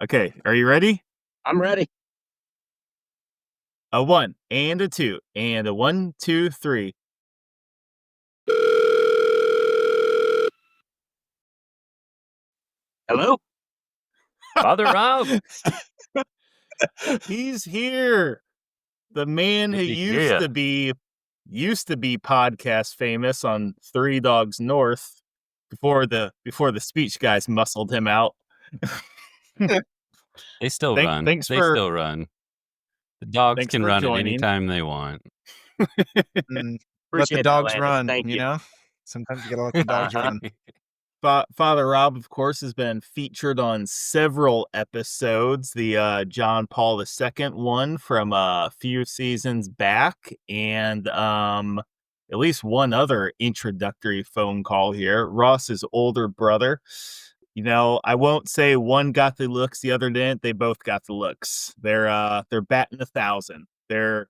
Okay, are you ready? I'm ready. A one and a two and a one, two, three. Hello? Father Rob. He's here. The man who Good to hear used ya. to be podcast famous on Three Dogs North before the speech guys muscled him out. They still run. Thanks They for still run. The dogs thanks can for run at any joining. time they want. Let the Appreciate that, dogs Landon. run, Thank you. Sometimes you gotta let the dogs Uh-huh. run. Father Rob, of course, has been featured on several episodes. The John Paul II one from a few seasons back, and at least one other introductory phone call here. Ross's older brother. You know, I won't say one got the looks, the other didn't. They both got the looks. They're batting 1,000. They're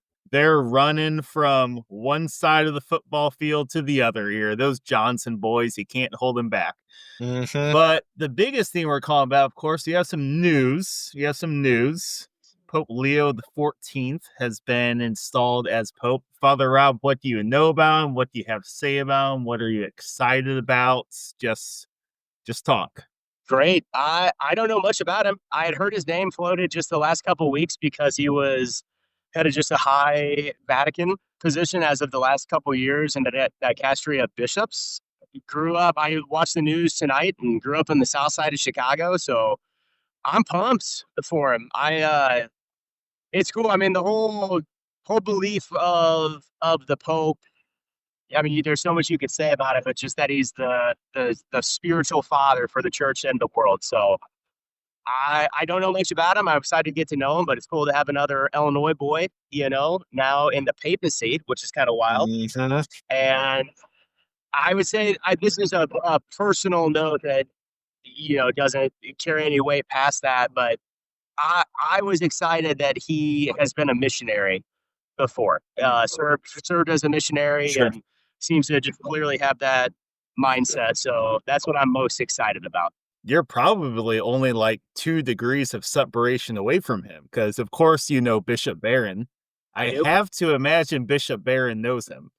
running from one side of the football field to the other here. Those Johnson boys, you can't hold them back. Mhm. But the biggest thing we're calling about, of course, you have some news. Pope Leo the 14th has been installed as Pope. Father Rob, what do you know about him? What do you have to say about him? What are you excited about? Just talk. Great. I don't know much about him. I had heard his name floated just the last couple of weeks because he was head of just a high Vatican position as of the last couple of years and that dicastery of bishops. Grew up, I watched the news tonight and grew up in the south side of Chicago, so I'm pumped for him. It's cool. I mean, the whole belief of the Pope. I mean, there's so much you could say about it, but just that he's the spiritual father for the church and the world. So I don't know much about him. I'm excited to get to know him, but it's cool to have another Illinois boy, now in the papacy, which is kind of wild. Mhm. And I would say this is a personal note that doesn't carry any weight past that, but I was excited that he has been a missionary before, served as a missionary, Sure. and seems to just clearly have that mindset. So that's what I'm most excited about. You're probably only like 2 degrees of separation away from him because, of course, you know Bishop Barron. I I do. have to imagine Bishop Barron knows him.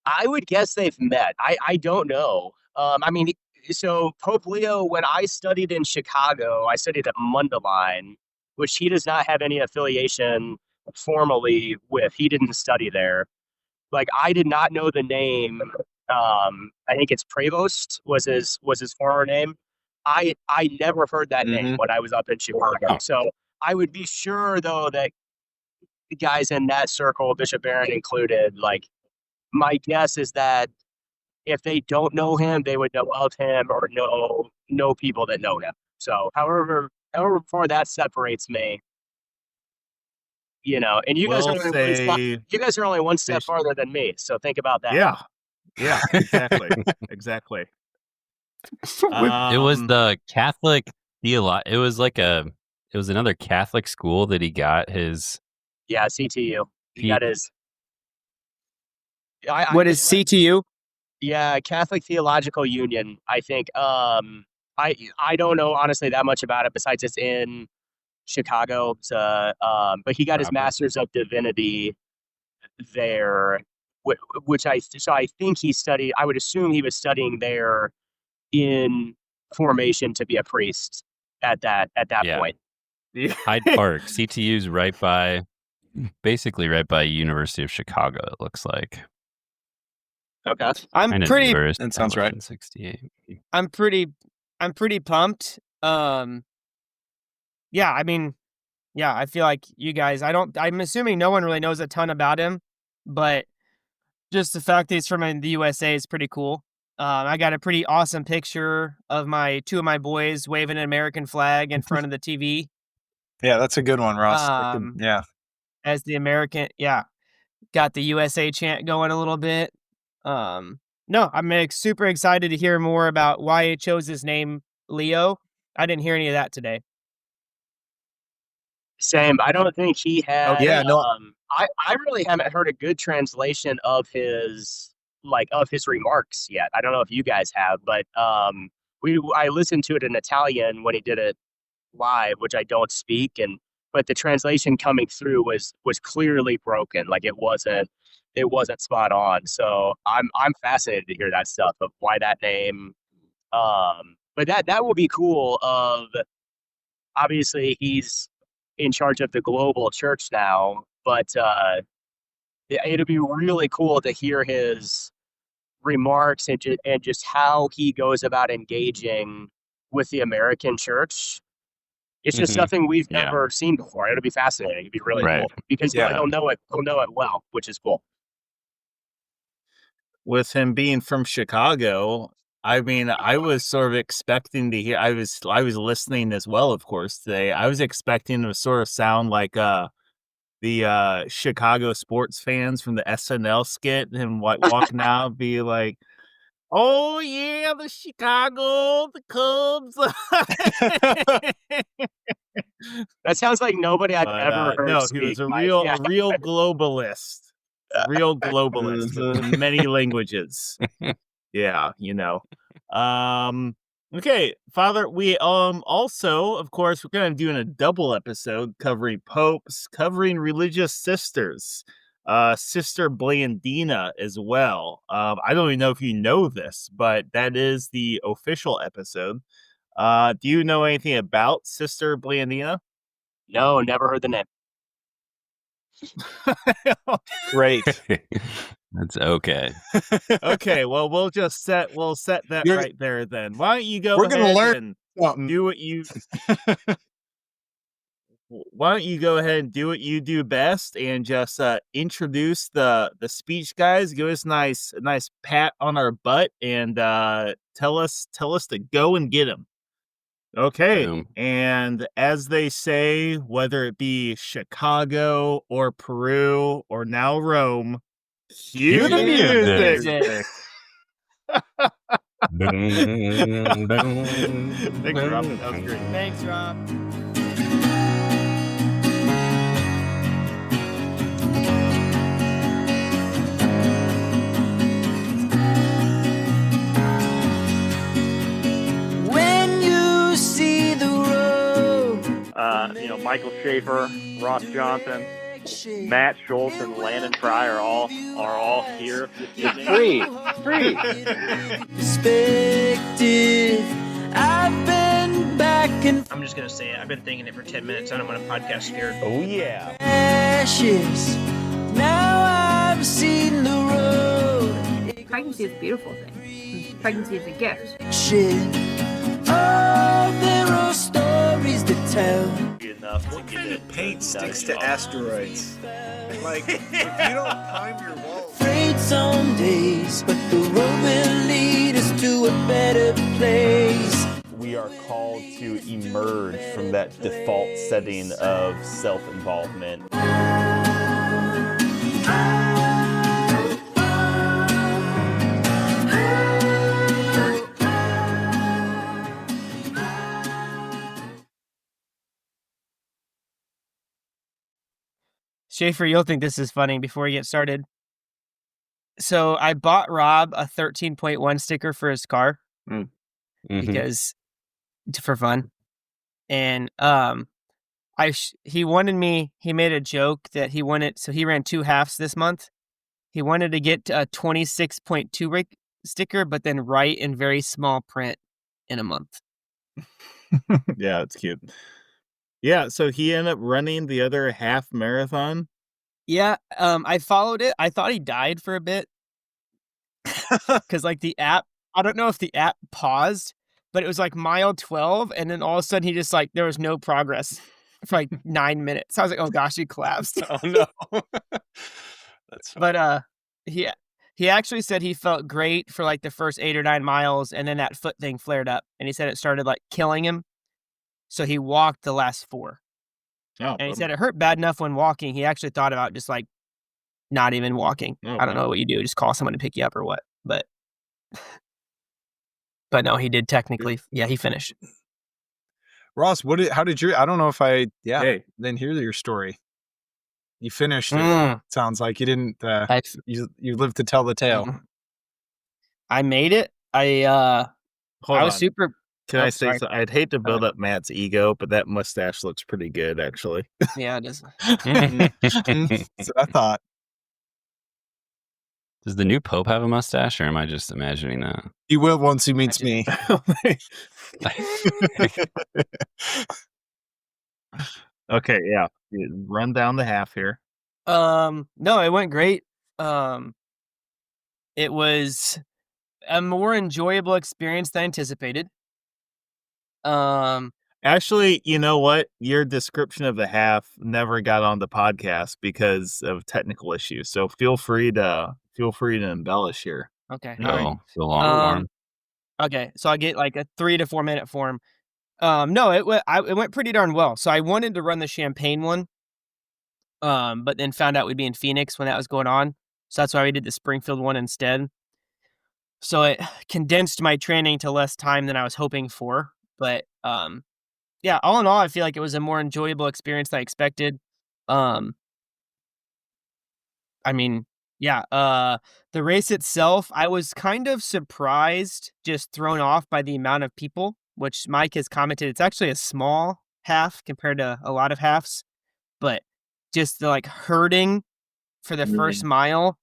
I would guess they've met. I don't know. I mean, so Pope Leo, when I studied in Chicago, I studied at Mundelein, which he does not have any affiliation formally with. He didn't study there. Like I did not know the name. I think it's Prevost was his former name. I never heard that name Mhm. when I was up in Chicago. Oh. So I would be sure though that the guys in that circle, Bishop Barron included, like my guess is that if they don't know him, they would know of him or know people that know him. So however far that separates me, and you guys are We'll only one step, say you guys are only one step Bishop. farther than me. So think about that. Yeah, exactly. Exactly. It was Um, the Catholic It was it was another Catholic school that he got his. Yeah, CTU. P- That is. What is CTU? Yeah, Catholic Theological Union. I think. I don't know honestly that much about it. Besides, it's in Chicago. But he got his Proper. Master's of Divinity there, which I think he studied. I would assume he was studying there in formation to be a priest at that Yeah. point. Hyde Park. CTU's basically right by University of Chicago. It looks like. Okay. I'm Kind of pretty newer, That sounds right. established in 68. I'm pretty pumped. Yeah, I mean, yeah, I feel like you guys, I'm assuming no one really knows a ton about him, but just the fact that he's from the USA is pretty cool. I got a pretty awesome picture of two of my boys waving an American flag in front of the TV. Yeah, that's a good one, Ross. Yeah. As the American, yeah, got the USA chant going a little bit. No, I'm super excited to hear more about why he chose his name Leo. I didn't hear any of that today. Same. I don't think he had. Yeah, no. I really haven't heard a good translation of his remarks yet. I don't know if you guys have, but I listened to it in Italian when he did it live, which I don't speak, but the translation coming through was clearly broken. Like it wasn't spot on. So I'm fascinated to hear that stuff of why that name. But that will be cool. Obviously he's in charge of the global church now, but it'll be really cool to hear his remarks and just how he goes about engaging with the American church. It's just something we've never seen before. It'll be fascinating. It'd be really cool because he'll know it well, which is cool. With him being from Chicago, I mean, I was sort of expecting to hear. I was listening as well, of course, today. I was expecting to sort of sound like the Chicago sports fans from the SNL skit, him walking out, be like, "Oh yeah, the Chicago, the Cubs." That sounds like nobody I've ever heard no, speak. he was a real globalist. A real globalist in many languages. Yeah, you know. Okay, Father, we also, of course, we're going to be doing a double episode covering popes, covering religious sisters, Sister Blandina as well. I don't even know if you know this, but that is the official episode. Do you know anything about Sister Blandina? No, never heard the name. Great. That's okay. Okay, well, we'll set that right there then. Why don't you go We're gonna ahead learn and do what you why don't you go ahead and do what you do best and just introduce the speech guys, give us a nice pat on our butt and tell us to go and get them. Okay. Boom. And as they say, whether it be Chicago or Peru or now Rome, cue the music. Thanks, Rob. That was great. Thanks, Rob. When you see the road, Michael Schaefer, Ross Johnson, Matt Schultz, and Landon Fry are all here. Free. perspective. I've been back in I'm just gonna say it. I've been thinking it for 10 minutes. I don't want a podcast scared. Oh, yeah. ashes. Now I've seen the road. Pregnancy is a beautiful thing. Pregnancy is a gift. Shit. Oh, there are stories to tell. What kind of paint sticks to asteroids? Like, if you don't prime your walls. Afraid some days, but the road will lead us to a better place. We are called to emerge from that default setting of self-involvement. Schaefer, you'll think this is funny before we get started. So I bought Rob a 13.1 sticker for his car because for fun. And he made a joke that he wanted, so he ran 2 halves this month. He wanted to get a 26.2 sticker, but then write in very small print in a month. Yeah, it's cute. Yeah, so he ended up running the other half marathon. Yeah, I followed it. I thought he died for a bit because like the app, I don't know if the app paused, but it was like mile 12, and then all of a sudden he just like there was no progress for like 9 minutes. I was like, oh gosh, he collapsed. Oh no. That's funny. But he actually said he felt great for like the first 8 or 9 miles, and then that foot thing flared up, and he said it started like killing him. So he walked the last 4. Oh, And he said it hurt bad enough when walking. He actually thought about just like not even walking. Oh, I don't know what you do, just call someone to pick you up or what. But no, he did technically. Yeah, he finished. Ross, how did you? I don't know if I. Yeah, Hey. didn't hear your story. You finished it. Sounds like you didn't. You lived to tell the tale. I made it. I was super. Can I say sorry. so? I'd hate to build up Matt's ego, but that mustache looks pretty good, actually. Yeah, it is. That's what I thought. Does the new Pope have a mustache, or am I just imagining that? He will once he meets me. Okay, yeah. Run down the half here. No, it went great. It was a more enjoyable experience than anticipated. Actually, you know what? Your description of the half never got on the podcast because of technical issues. So feel free to embellish here. Okay. No, All right. the long form. Okay, so I get like a 3 to 4 minute form. No, it went pretty darn well. So I wanted to run the Champagne one, but then found out we'd be in Phoenix when that was going on. So that's why we did the Springfield one instead. So it condensed my training to less time than I was hoping for. But yeah, all in all, I feel like it was a more enjoyable experience than I expected. I mean, yeah, the race itself, I was kind of surprised, just thrown off by the amount of people, which Mike has commented. It's actually a small half compared to a lot of halves, but just the like herding for the first mile,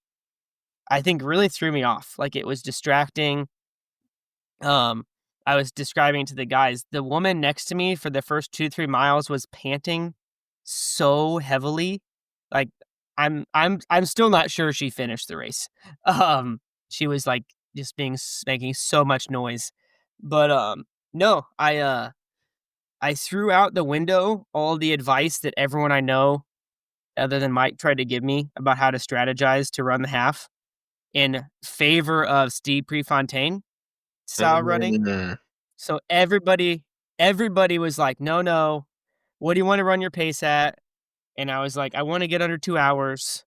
I think really threw me off. Like it was distracting. I was describing to the guys, the woman next to me for the first 2-3 miles was panting so heavily. Like I'm still not sure she finished the race. She was like just making so much noise. But no, I threw out the window all the advice that everyone I know other than Mike tried to give me about how to strategize to run the half in favor of Steve Prefontaine style running. So everybody was like, no, what do you want to run your pace at? And I was like, I want to get under 2 hours,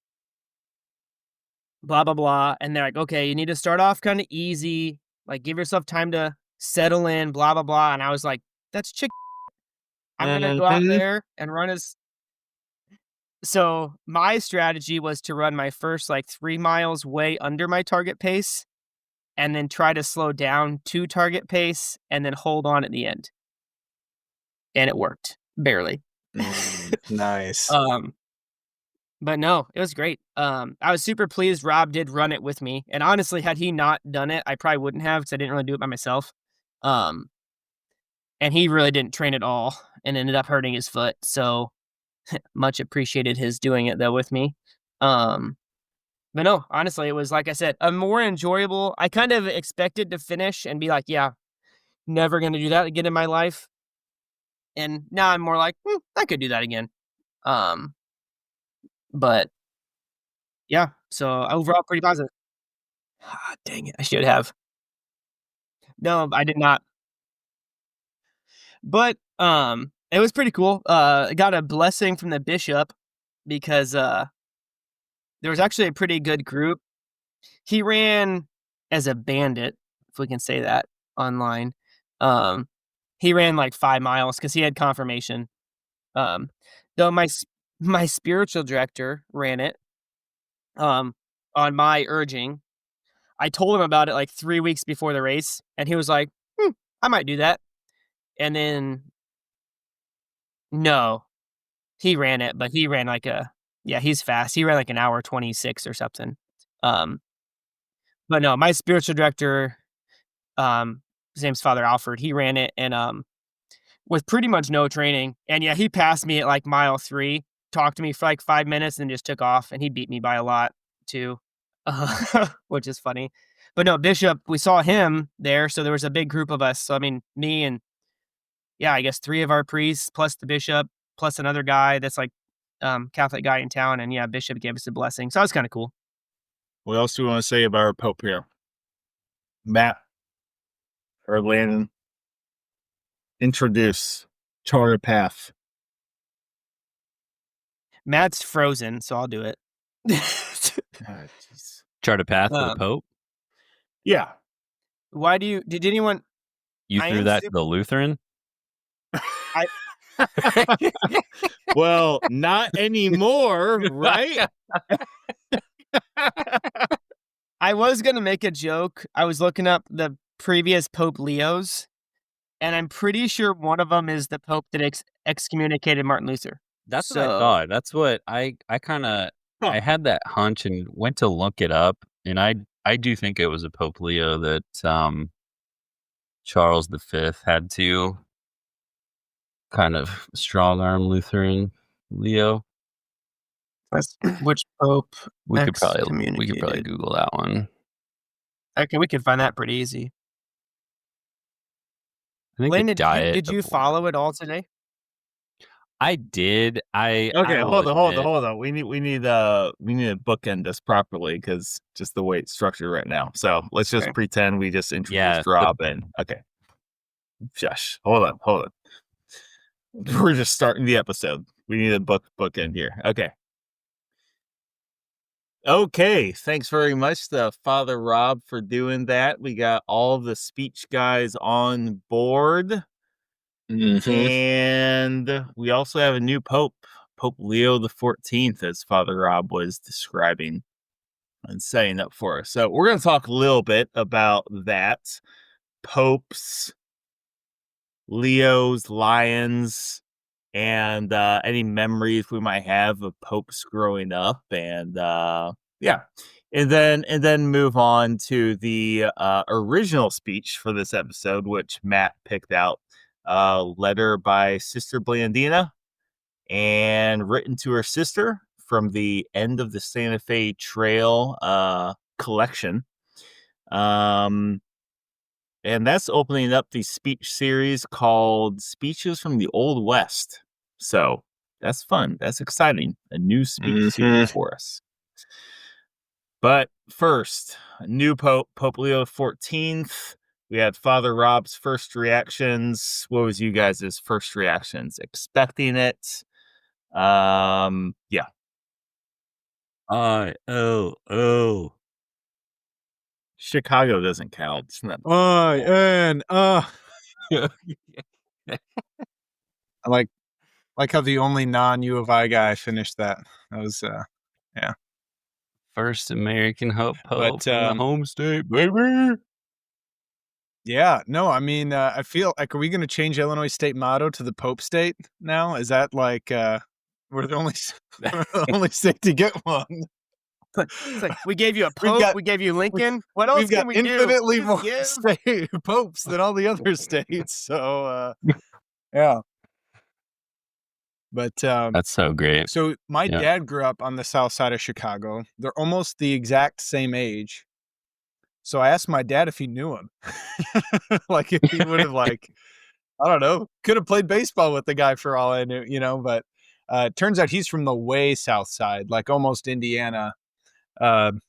blah, blah, blah. And they're like, okay, you need to start off kind of easy, like give yourself time to settle in, blah, blah, blah. And I was like, that's chick. I'm going to go out there and run as. So my strategy was to run my first like 3 miles way under my target pace and then try to slow down to target pace and then hold on at the end. And it worked. Barely. Nice. But no, it was great. I was super pleased Rob did run it with me. And honestly, had he not done it, I probably wouldn't have because I didn't really do it by myself. And he really didn't train at all and ended up hurting his foot. So much appreciated his doing it though with me. But no, honestly, it was, like I said, a more enjoyable. I kind of expected to finish and be like, yeah, never going to do that again in my life. And now I'm more like, I could do that again. But yeah, so overall pretty positive. Dang it, I should have. No, I did not. But it was pretty cool. I got a blessing from the bishop because there was actually a pretty good group. He ran as a bandit, if we can say that online. He ran like 5 miles because he had confirmation. Though my spiritual director ran it on my urging. I told him about it like 3 weeks before the race, and he was like, I might do that. And then, no, he ran it, but he ran like he's fast. He ran like an hour 26 or something. But no, my spiritual director, his name's Father Alfred. He ran it and with pretty much no training. And yeah, he passed me at like mile 3, talked to me for like 5 minutes and just took off. And he beat me by a lot too, which is funny. But no, Bishop, we saw him there. So there was a big group of us. So I mean, me and I guess 3 of our priests plus the bishop plus another guy that's like Catholic guy in town. And yeah, Bishop gave us a blessing. So that was kind of cool. What else do we want to say about our Pope here? Matt or Landon, introduce Charter Path. Matt's frozen, so I'll do it. Chart a path for the Pope? Yeah. Why did anyone... You threw that to the Lutheran? Well, not anymore, right? I was going to make a joke. I was looking up the previous Pope Leos, and I'm pretty sure one of them is the Pope that excommunicated Martin Luther. That's what I thought. That's what I kind of I had that hunch and went to look it up, and I do think it was a Pope Leo that Charles V had to kind of strong arm Lutheran Leo. Which Pope? We could probably Google that one. Okay, we could find that pretty easy. I think Lynn, the diet did you of- follow it all today? I did. Okay, will hold admit- on. We need to bookend this properly because just the way it's structured right now. So let's just pretend we just introduced Rob and okay. Shush. Hold on. We're just starting the episode. We need a bookend here. Okay. Thanks very much to Father Rob for doing that. We got all the speech guys on board. And we also have a new Pope, Pope Leo XIV, as Father Rob was describing and setting up for us. So we're going to talk a little bit about that. Popes, Leos, Lions, and any memories we might have of popes growing up. And and then move on to the original speech for this episode, which Matt picked out. Letter by Sister Blandina and written to her sister from the End of the Santa Fe Trail collection. And that's opening up the speech series called Speeches from the Old West. So that's fun. That's exciting. A new speech series for us. But first, new Pope, Pope Leo XIV. We had Father Rob's first reactions. What was you guys' first reactions? Expecting it? Yeah. Chicago doesn't count. It's not. I like how the only non-U of I guy finished that. That was yeah. First American Pope in the home state, baby. Yeah, no, I mean, I feel like, are we going to change Illinois state motto to the Pope state now? Is that like, we're the only state to get one? It's like, we gave you a Pope, we gave you Lincoln. What else can we do? Infinitely more popes than all the other states. So, yeah. But that's so great. So my dad grew up on the south side of Chicago. They're almost the exact same age. So I asked my dad if he knew him. Like if he would have I don't know, could have played baseball with the guy for all I knew, but it turns out he's from the way south side, like almost Indiana. But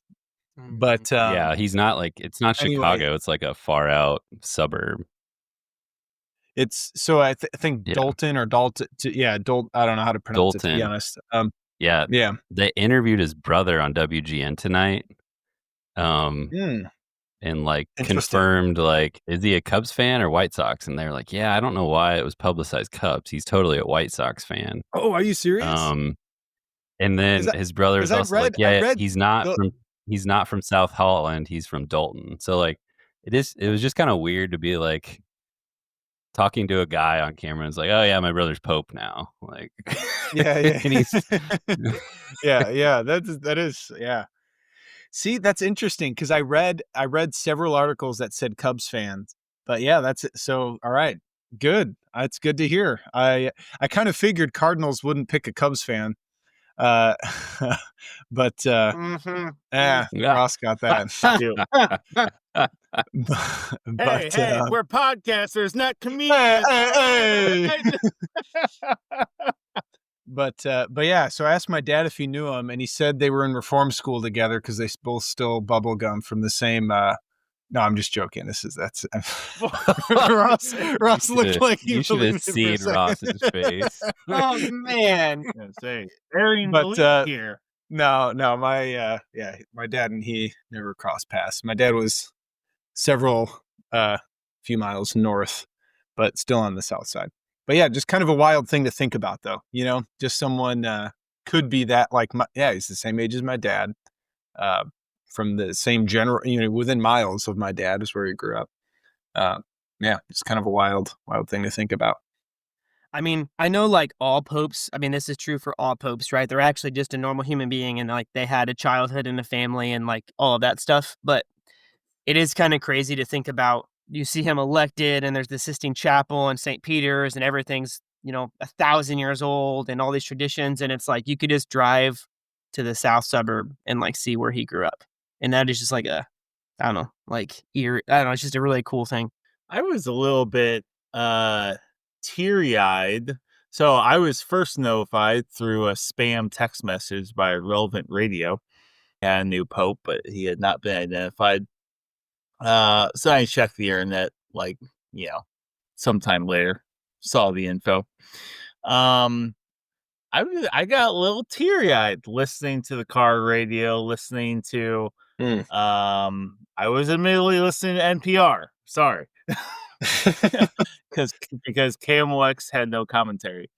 yeah, he's not it's not anyway, Chicago. It's like a far out suburb. It's so I think Dalton or Dalton. I don't know how to pronounce it, to be honest. Yeah. They interviewed his brother on WGN tonight. And confirmed is he a Cubs fan or White Sox? And they're like, yeah, I don't know why it was publicized Cubs. He's totally a White Sox fan. Oh, are you serious? And then his brother was also he's not from South Holland. He's from Dalton. So it was just kind of weird to be talking to a guy on camera. And it's like, oh yeah, my brother's Pope now. Yeah. And he's yeah. That is. See, that's interesting because I read several articles that said Cubs fans, but yeah, that's it. So, all right, good. It's good to hear. I kind of figured Cardinals wouldn't pick a Cubs fan, but Ross got that. Hey, we're podcasters, not comedians. Hey. But yeah, so I asked my dad if he knew him, and he said they were in reform school together because they both stole bubble gum from the same. No, I'm just joking. Ross looked like you should have seen Ross's face. Oh man! But here, no, my dad and he never crossed paths. My dad was several few miles north, but still on the south side. But yeah, just kind of a wild thing to think about, though. Just someone could be that he's the same age as my dad, from the same general, within miles of my dad is where he grew up. yeah, it's kind of a wild thing to think about. I mean, I know like all popes, I mean, this is true for all popes, right? They're actually just a normal human being and like they had a childhood and a family and like all of that stuff. But it is kind of crazy to think about. You see him elected and there's the Sistine Chapel and St. Peter's and everything's, 1,000 years old and all these traditions. And it's like you could just drive to the south suburb and like see where he grew up. And that is just like I don't know, like I don't know, it's just a really cool thing. I was a little bit teary-eyed. So I was first notified through a spam text message by Relevant Radio. And a new pope, but he had not been identified. So I checked the internet, like, sometime later, saw the info. I got a little teary-eyed listening to the car radio, listening to I was admittedly listening to NPR. Sorry. because KMOX had no commentary.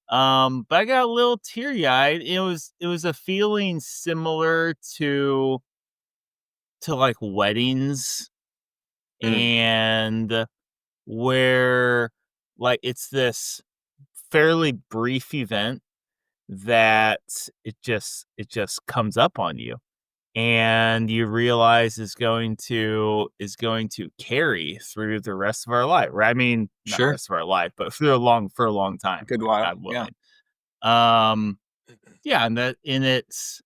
But I got a little teary-eyed. It was a feeling similar to like weddings and where like it's this fairly brief event that it just comes up on you and you realize is going to carry through the rest of our life, right? I mean, not the rest of our life, but for a long time. Good while. God willing. Yeah, and that in it's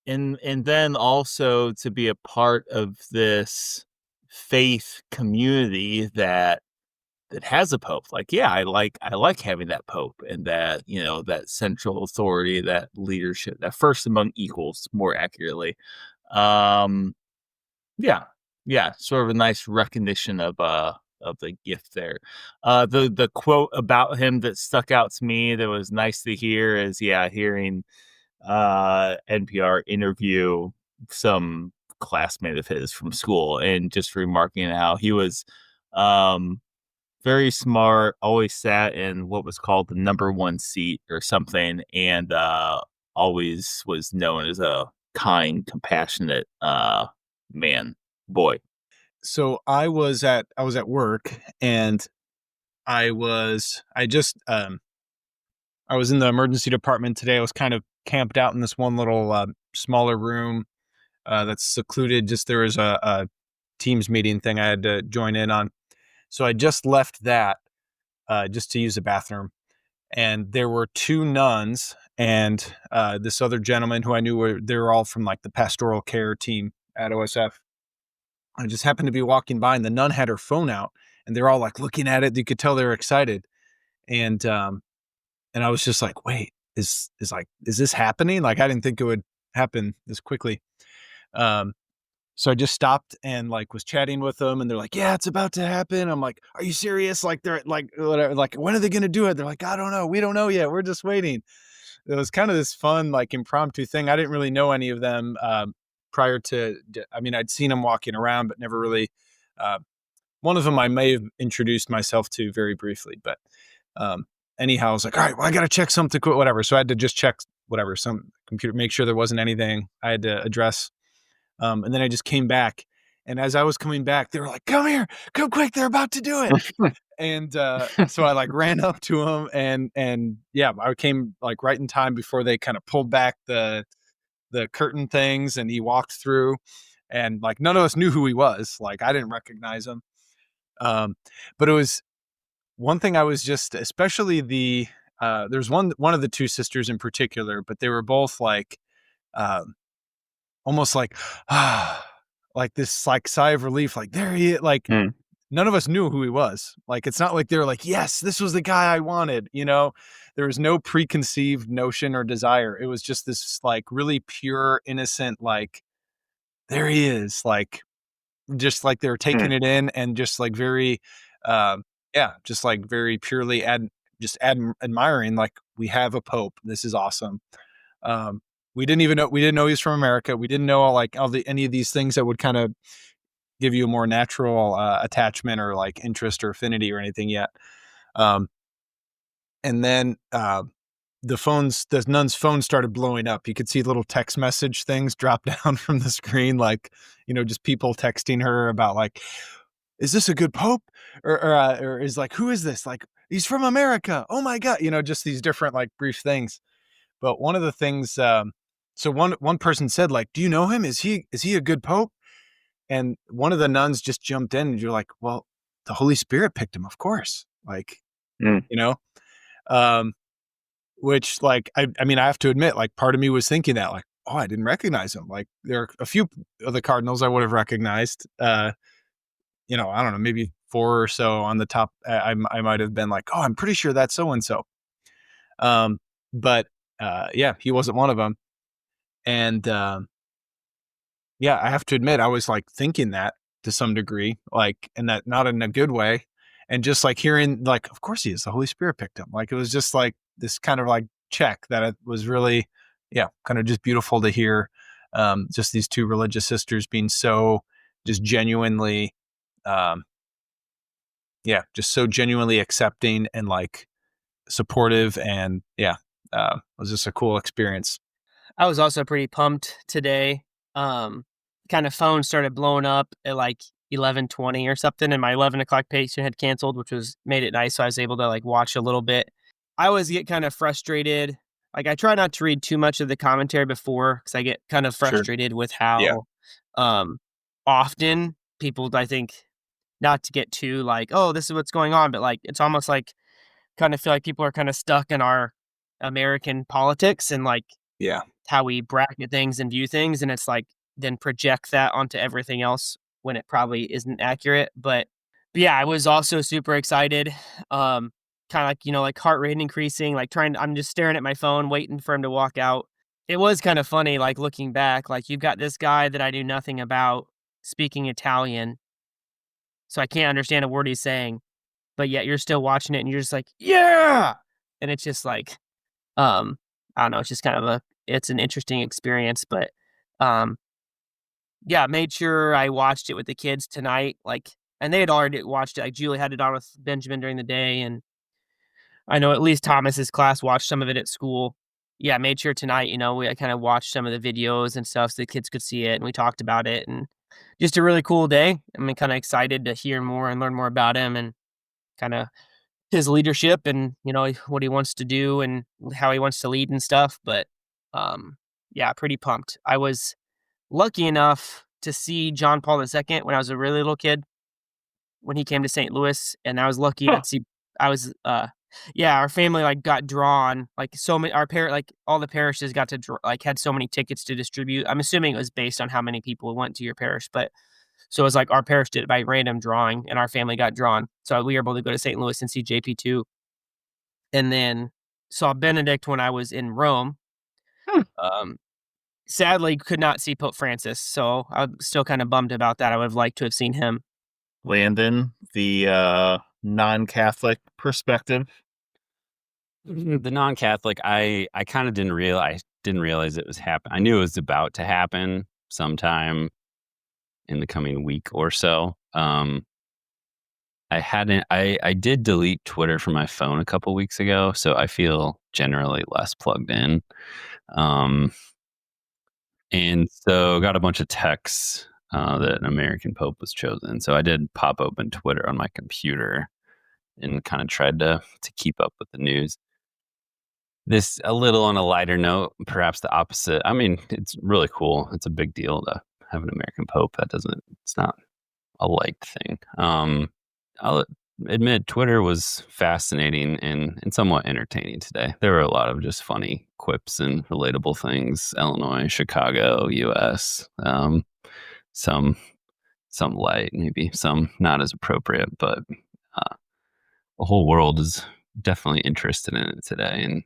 and then also to be a part of this faith community that has a pope. Like, yeah, I like having that pope and that, that central authority, that leadership, that first among equals, more accurately. Yeah, sort of a nice recognition of the gift there. The quote about him that stuck out to me that was nice to hear is hearing NPR interview some classmate of his from school and just remarking how he was very smart, always sat in what was called the number one seat or something, and always was known as a kind, compassionate boy. So I was at work and I was in the emergency department today. I was kind of camped out in this one little smaller room that's secluded. Just there was a Teams meeting thing I had to join in on. So I just left that just to use the bathroom. And there were two nuns and this other gentleman who I knew they were all from like the pastoral care team at OSF. I just happened to be walking by and the nun had her phone out and they're all like looking at it. You could tell they were excited. And I was just like, wait, is this happening? Like, I didn't think it would happen this quickly. So I just stopped and like was chatting with them and they're like, yeah, it's about to happen. I'm like, are you serious? Like they're like, whatever, like, when are they going to do it? They're like, I don't know. We don't know yet. We're just waiting. It was kind of this fun, like impromptu thing. I didn't really know any of them prior to, I mean, I'd seen them walking around, but never really, one of them I may have introduced myself to very briefly, but anyhow, I was like, all right, well, I got to check something, whatever. So I had to just check whatever, some computer, make sure there wasn't anything I had to address. And then I just came back. And as I was coming back, they were like, come here, come quick. They're about to do it. And so I like ran up to him and yeah, I came like right in time before they kind of pulled back the curtain things and he walked through and like none of us knew who he was. Like I didn't recognize him. But it was one thing I was just, especially there's one of the two sisters in particular, but they were both like, almost like, like this like sigh of relief, like there he is. Like none of us knew who he was. Like, it's not like they were like, yes, this was the guy I wanted, there was no preconceived notion or desire. It was just this like really pure, innocent, like, there he is. Like, just like they were taking it in and just like very, just like very purely admiring, like, we have a pope. This is awesome. We didn't know he's from America. We didn't know like any of these things that would kind of give you a more natural attachment or like interest or affinity or anything yet. And then the nun's phone started blowing up. You could see little text message things drop down from the screen, like, just people texting her about like, is this a good pope? Or is like, who is this? Like, he's from America. Oh my God. Just these different like brief things. But one of the things, so one person said, like, do you know him? Is he a good pope? And one of the nuns just jumped in, and you're like, well, the Holy Spirit picked him, of course. Like, which like, I mean, I have to admit, like, part of me was thinking that, like, oh, I didn't recognize him. Like, there are a few of the cardinals I would have recognized. I don't know, maybe 4 or so on the top. I might have been like, oh, I'm pretty sure that's so and so. But yeah, he wasn't one of them. And yeah, I have to admit, I was like thinking that to some degree, like, and that not in a good way. And just like hearing, like, of course he is. The Holy Spirit picked him. Like, it was just like this kind of like check that it was really, yeah, kind of just beautiful to hear. Just these two religious sisters being so just genuinely, yeah, just so genuinely accepting and like supportive. And yeah, it was just a cool experience. I was also pretty pumped today. Kind of phone started blowing up at like 11:20 or something, and my 11 o'clock patient had canceled, which made it nice. So I was able to like watch a little bit. I always get kind of frustrated. Like, I try not to read too much of the commentary before, because I get kind of frustrated with how often people, I think, not to get too like, oh, this is what's going on, but like, it's almost like kind of feel like people are kind of stuck in our American politics and like how we bracket things and view things, and it's like then project that onto everything else when it probably isn't accurate. But yeah, I was also super excited. Kind of like, like heart rate increasing, like I'm just staring at my phone, waiting for him to walk out. It was kind of funny, like looking back, like you've got this guy that I knew nothing about speaking Italian, so I can't understand a word he's saying, but yet you're still watching it and you're just like, yeah. And it's just like, I don't know, it's just kind of it's an interesting experience. But yeah, made sure I watched it with the kids tonight, like, and they had already watched it. Like, Julie had it on with Benjamin during the day, and I know at least Thomas's class watched some of it at school. Yeah, made sure tonight, we kind of watched some of the videos and stuff so the kids could see it, and we talked about it, and just a really cool day. I mean, kind of excited to hear more and learn more about him and kind of his leadership and, what he wants to do and how he wants to lead and stuff. But yeah, pretty pumped. I was lucky enough to see John Paul II when I was a really little kid, when he came to St. Louis, and I was lucky to see. Yeah, our family like got drawn, like so many. Like all the parishes got to had so many tickets to distribute. I'm assuming it was based on how many people went to your parish, but so it was like our parish did it by random drawing, and our family got drawn. So we were able to go to St. Louis and see JP2, and then saw Benedict when I was in Rome. Sadly, could not see Pope Francis, so I'm still kind of bummed about that. I would have liked to have seen him. Landon, the non-Catholic perspective. The non-Catholic, I kind of didn't realize it was happening. I knew it was about to happen sometime in the coming week or so. I did delete Twitter from my phone a couple weeks ago, so I feel generally less plugged in. And so got a bunch of texts that an American Pope was chosen. So I did pop open Twitter on my computer and kind of tried to keep up with the news. This a little on a lighter note, perhaps the opposite. I mean, it's really cool. It's a big deal to have an American Pope. It's not a liked thing. I'll admit Twitter was fascinating and somewhat entertaining today. There were a lot of just funny quips and relatable things. Illinois, Chicago, US, some light, maybe some not as appropriate, but the whole world is definitely interested in it today, and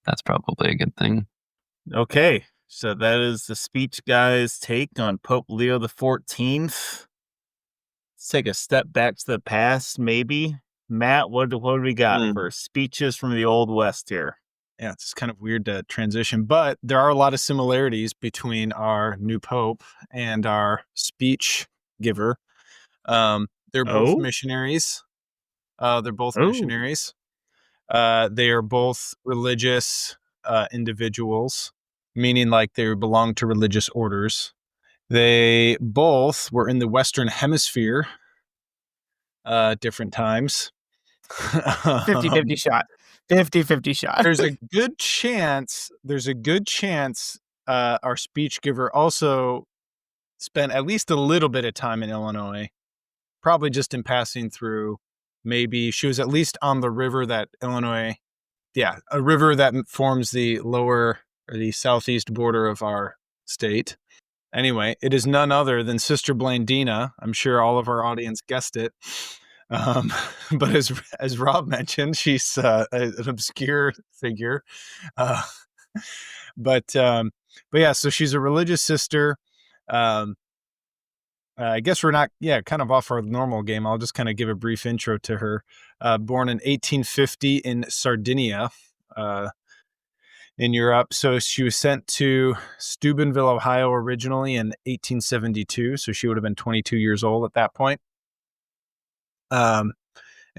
that's probably a good thing. Okay, so that is the speech guy's take on Pope Leo XIV. Let's take a step back to the past, maybe. Matt, what do we got for speeches from the Old West here? Yeah, it's kind of weird to transition, but there are a lot of similarities between our new Pope and our speech giver. They're both missionaries. Missionaries. They are both religious individuals, meaning like they belong to religious orders. They both were in the Western Hemisphere, different times. 50-50 shot. 50-50 shot. There's a good chance our speech giver also spent at least a little bit of time in Illinois, probably just in passing through. Maybe she was at least on the river that Illinois, a river that forms the lower or the southeast border of our state. Anyway, it is none other than Sister Blandina. I'm sure all of our audience guessed it. But as Rob mentioned, she's an obscure figure. But yeah, so she's a religious sister. I guess we're not, kind of off our normal game. I'll just kind of give a brief intro to her. Born in 1850 in Sardinia, in Europe. So she was sent to Steubenville, Ohio originally in 1872. So she would have been 22 years old at that point. And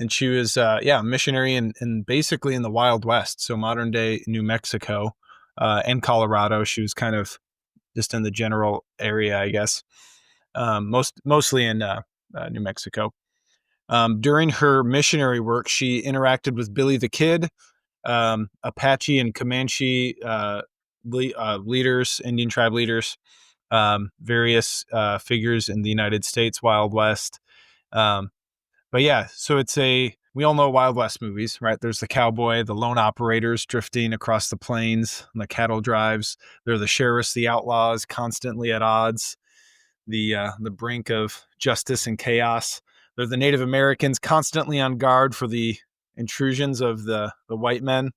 she was, a missionary in basically in the Wild West. So modern day New Mexico, and Colorado. She was kind of just in the general area, I guess. Mostly in, New Mexico. During her missionary work, she interacted with Billy the Kid, Apache and Comanche leaders, Indian tribe leaders, various figures in the United States Wild West. But yeah, so we all know Wild West movies, right? There's the cowboy, the lone operators drifting across the plains and the cattle drives. There are the sheriffs, the outlaws, constantly at odds, the brink of justice and chaos. They're the Native Americans constantly on guard for the intrusions of the white men.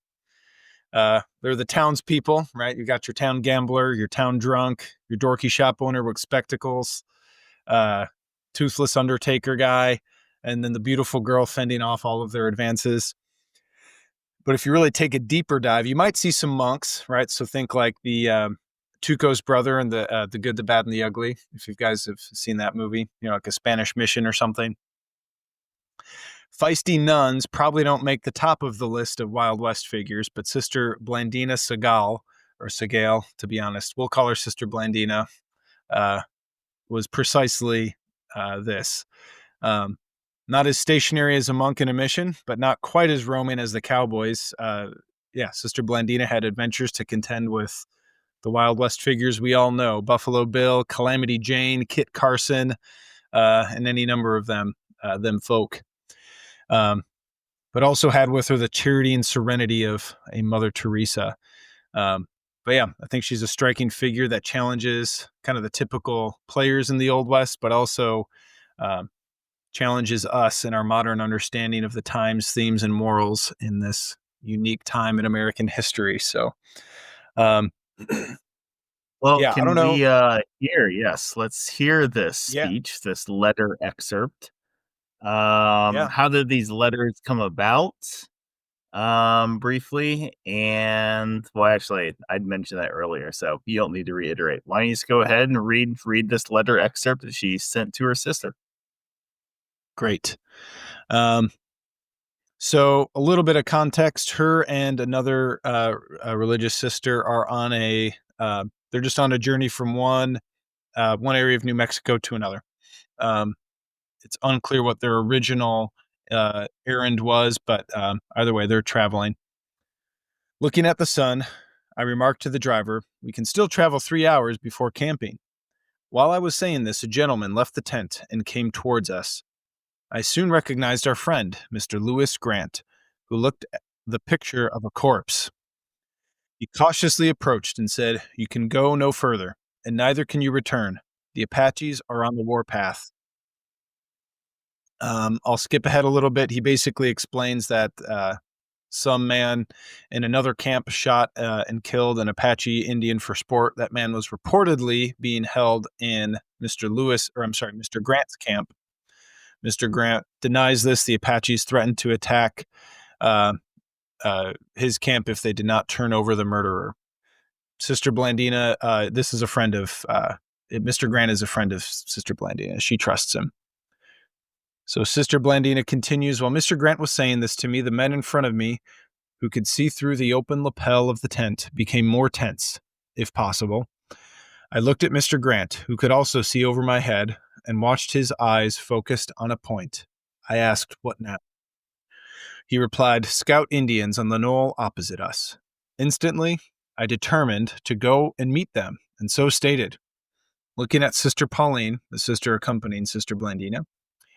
They're the townspeople, right? You got your town gambler, your town drunk, your dorky shop owner with spectacles, toothless undertaker guy, and then the beautiful girl fending off all of their advances. But if you really take a deeper dive, you might see some monks, right? So think like the Tuco's brother and the Good, the Bad, and the Ugly. If you guys have seen that movie, like a Spanish mission or something. Feisty nuns probably don't make the top of the list of Wild West figures, but Sister Blandina Segale, or Segale, to be honest, we'll call her Sister Blandina, was precisely this. Not as stationary as a monk in a mission, but not quite as Roman as the cowboys. Sister Blandina had adventures to contend with the Wild West figures we all know: Buffalo Bill, Calamity Jane, Kit Carson, and any number of them folk. But also had with her the charity and serenity of a Mother Teresa. But yeah, I think she's a striking figure that challenges kind of the typical players in the Old West, but also challenges us in our modern understanding of the times, themes, and morals in this unique time in American history. So, well, yeah, can I don't know. We hear? Yes, let's hear this speech, this letter excerpt. How did these letters come about? Briefly, and well, actually, I'd mentioned that earlier, so you don't need to reiterate. Why don't you just go ahead and read this letter excerpt that she sent to her sister? Great. So a little bit of context: her and another religious sister are on they're just on a journey from one area of New Mexico to another. It's unclear what their original errand was, but either way, they're traveling. Looking at the sun, I remarked to the driver, "We can still travel 3 hours before camping." While I was saying this, a gentleman left the tent and came towards us. I soon recognized our friend, Mr. Lewis Grant, who looked at the picture of a corpse. He cautiously approached and said, "You can go no further, and neither can you return. The Apaches are on the warpath." I'll skip ahead a little bit. He basically explains that some man in another camp shot and killed an Apache Indian for sport. That man was reportedly being held in Mr. Grant's camp. Mr. Grant denies this. The Apaches threatened to attack his camp if they did not turn over the murderer. Sister Blandina, this is a friend of Mr. Grant is a friend of Sister Blandina. She trusts him. So Sister Blandina continues, "While Mr. Grant was saying this to me, the men in front of me, who could see through the open lapel of the tent, became more tense, if possible. I looked at Mr. Grant, who could also see over my head, and watched his eyes focused on a point. I asked, "What now?" He replied, "Scout Indians on the knoll opposite us." Instantly, I determined to go and meet them, and so stated. Looking at Sister Pauline, the sister accompanying Sister Blandina,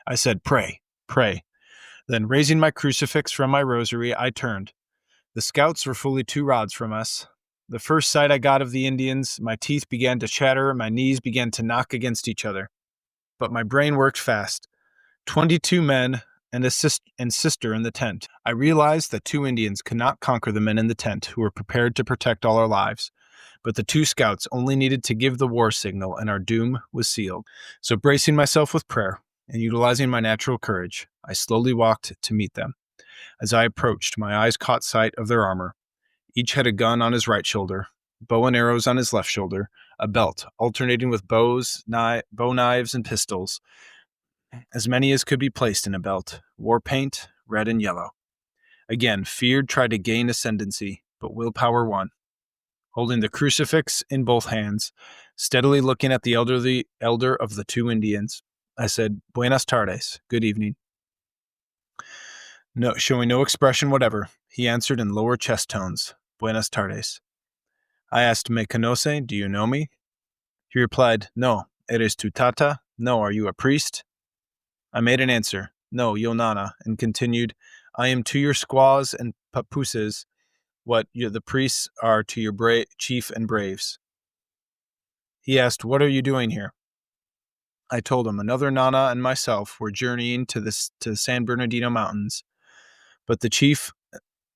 I said, "Pray, pray." Then, raising my crucifix from my rosary, I turned. The scouts were fully 2 rods from us. The first sight I got of the Indians, my teeth began to chatter, my knees began to knock against each other. But my brain worked fast. 22 men and a sister in the tent. I realized that 2 Indians could not conquer the men in the tent who were prepared to protect all our lives. But the 2 scouts only needed to give the war signal, and our doom was sealed. So, bracing myself with prayer and utilizing my natural courage, I slowly walked to meet them. As I approached, my eyes caught sight of their armor. Each had a gun on his right shoulder, bow and arrows on his left shoulder, a belt alternating with bow knives, and pistols, as many as could be placed in a belt, war paint, red and yellow. Again, fear tried to gain ascendancy, but willpower won. Holding the crucifix in both hands, steadily looking at the elder of the 2 Indians, I said, "Buenas tardes, good evening." No, showing no expression whatever, he answered in lower chest tones, "Buenas tardes." I asked, "Me conoce? Do you know me?" He replied, "No. Eres tu tata? No. Are you a priest?" I made an answer, "No, yo nana," and continued, "I am to your squaws and papooses what the priests are to your chief and braves." He asked, "What are you doing here?" I told him another nana and myself were journeying to San Bernardino Mountains, but the chief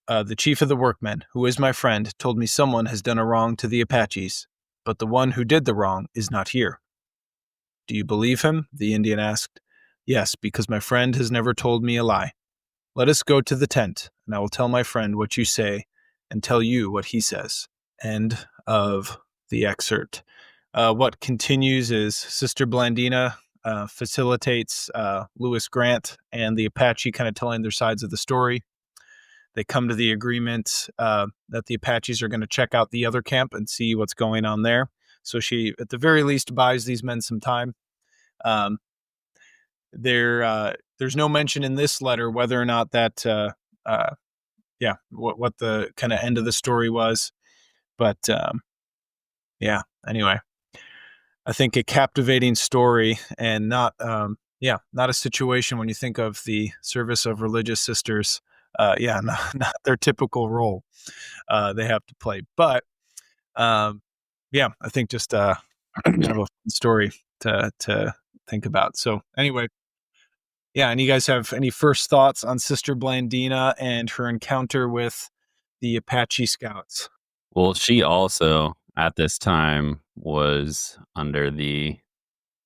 of the workmen, who is my friend, told me someone has done a wrong to the Apaches, but the one who did the wrong is not here. "Do you believe him?" the Indian asked. "Yes, because my friend has never told me a lie. Let us go to the tent, and I will tell my friend what you say and tell you what he says." End of the excerpt. What continues is Sister Blandina facilitates Lewis Grant and the Apache kind of telling their sides of the story. They come to the agreement that the Apaches are going to check out the other camp and see what's going on there. So she, at the very least, buys these men some time. There's no mention in this letter whether or not that, what the kind of end of the story was. But anyway, I think a captivating story and not a situation when you think of the service of religious sisters. Not their typical role they have to play. But I think just kind of a fun story to think about. So anyway, and you guys have any first thoughts on Sister Blandina and her encounter with the Apache scouts? Well, she also at this time was under the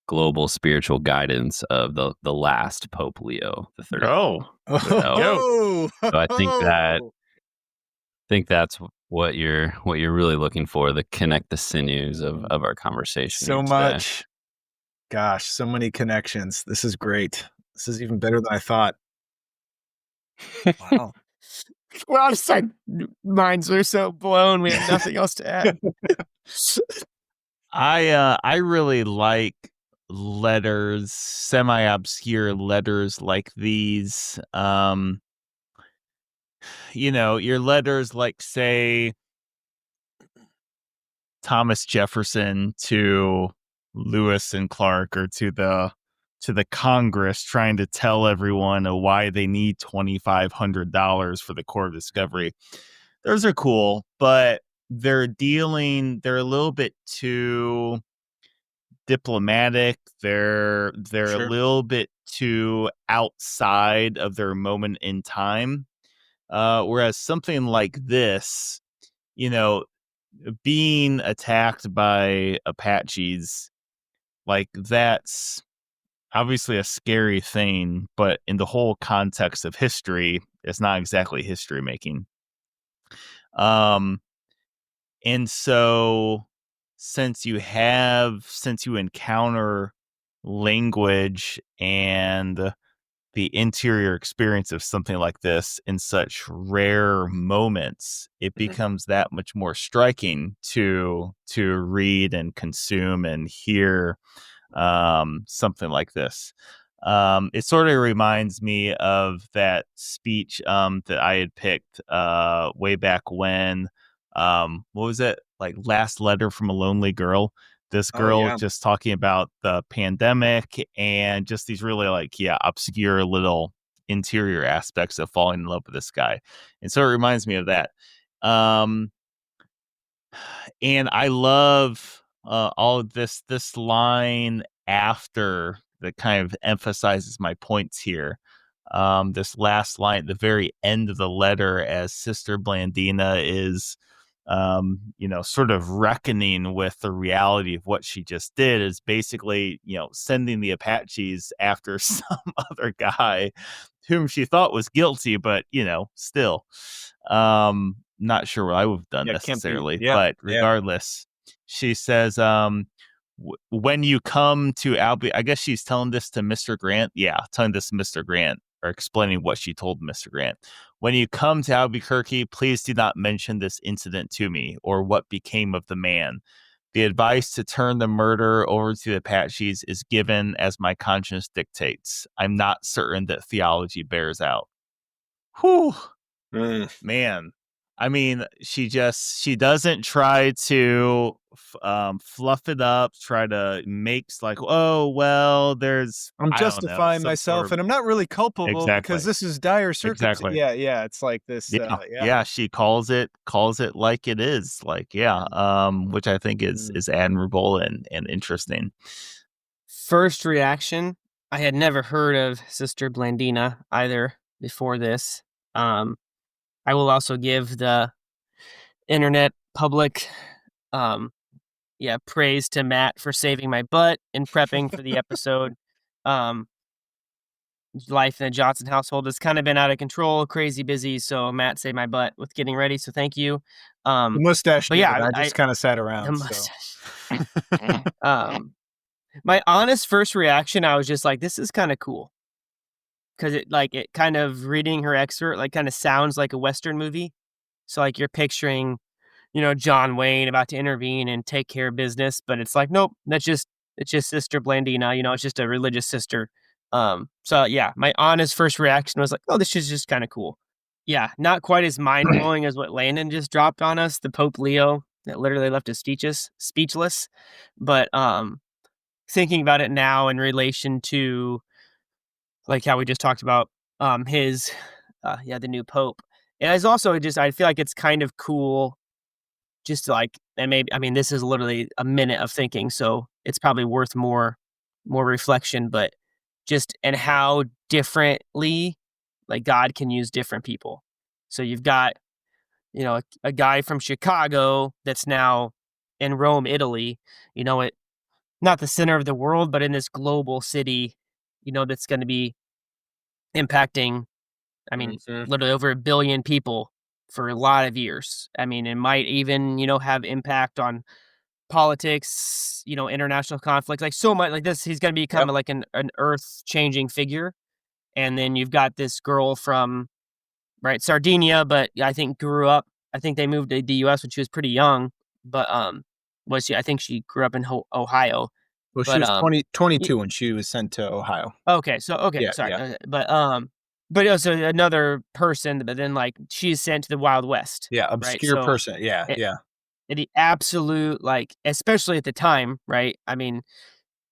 global spiritual guidance of the last Pope Leo the Third. So I think that's what you're really looking for, to connect the sinews of our conversation. So much. Gosh, so many connections. This is great. This is even better than I thought. Wow. Well, just like minds are so blown. We have nothing else to add. I really like letters, semi-obscure letters like these. Your letters like, say, Thomas Jefferson to Lewis and Clark, or to the Congress, trying to tell everyone why they need $2,500 for the core discovery. Those are cool, but they're a little bit too diplomatic. They're Sure. a little bit too outside of their moment in time. Whereas something like this, being attacked by Apaches, like, that's obviously a scary thing, but in the whole context of history, it's not exactly history making. And so since you encounter language and the interior experience of something like this in such rare moments, it becomes that much more striking to read and consume and hear something like this. It sort of reminds me of that speech that I had picked way back when. What was it? Like Last Letter from a Lonely Girl. This girl just talking about the pandemic and just these really obscure little interior aspects of falling in love with this guy. And so it reminds me of that. And I love all of this line after that kind of emphasizes my points here. This last line at the very end of the letter, as Sister Blandina is sort of reckoning with the reality of what she just did, is basically, sending the Apaches after some other guy whom she thought was guilty, but, still, not sure what I would have done necessarily, but regardless, she says, when you come to I guess she's telling this to Mr. Grant. Yeah, telling this to Mr. Grant, or explaining what she told Mr. Grant. When you come to Albuquerque, please do not mention this incident to me or what became of the man. The advice to turn the murder over to the Apaches is given as my conscience dictates. I'm not certain that theology bears out. Whew. Man. I mean, she doesn't try to fluff it up, try to make like, oh, well, I'm justifying myself and I'm not really culpable because this is dire circumstance. Exactly. Yeah. It's like this. Yeah. She calls it like it is, which I think is admirable and interesting. First reaction, I had never heard of Sister Blandina either before this. I will also give the internet public, praise to Matt for saving my butt in prepping for the episode. Life in the Johnson household has kind of been out of control, crazy busy. So Matt saved my butt with getting ready. So thank you. The mustache. But yeah, I just kind of sat around. My honest first reaction, I was just like, this is kind of cool. Because it kind of, reading her excerpt, kind of sounds like a Western movie. So you're picturing, John Wayne about to intervene and take care of business, but it's like, nope, it's just Sister Blandina, it's just a religious sister. So yeah, my honest first reaction was like, oh, this is just kind of cool. Yeah, not quite as mind-blowing as what Landon just dropped on us, the Pope Leo, that literally left us speechless. But thinking about it now in relation to how we just talked about his the new Pope. And it's also I feel like it's kind of cool just to and maybe, this is literally a minute of thinking, so it's probably worth more reflection, but just and how differently God can use different people. So you've got, a guy from Chicago that's now in Rome, Italy, not the center of the world, but in this global city, that's going to be impacting, literally over 1 billion people for a lot of years. It might even, have impact on politics, international conflicts, so much this. He's going to become an earth-changing figure. And then you've got this girl from Sardinia, but I think they moved to the U.S. when she was pretty young, but I think she grew up in Ohio. Well, she was 22 when she was sent to Ohio. Okay, sorry. Yeah. But also another person, but then she's sent to the Wild West. Yeah, obscure person. Yeah. The absolute, especially at the time, right?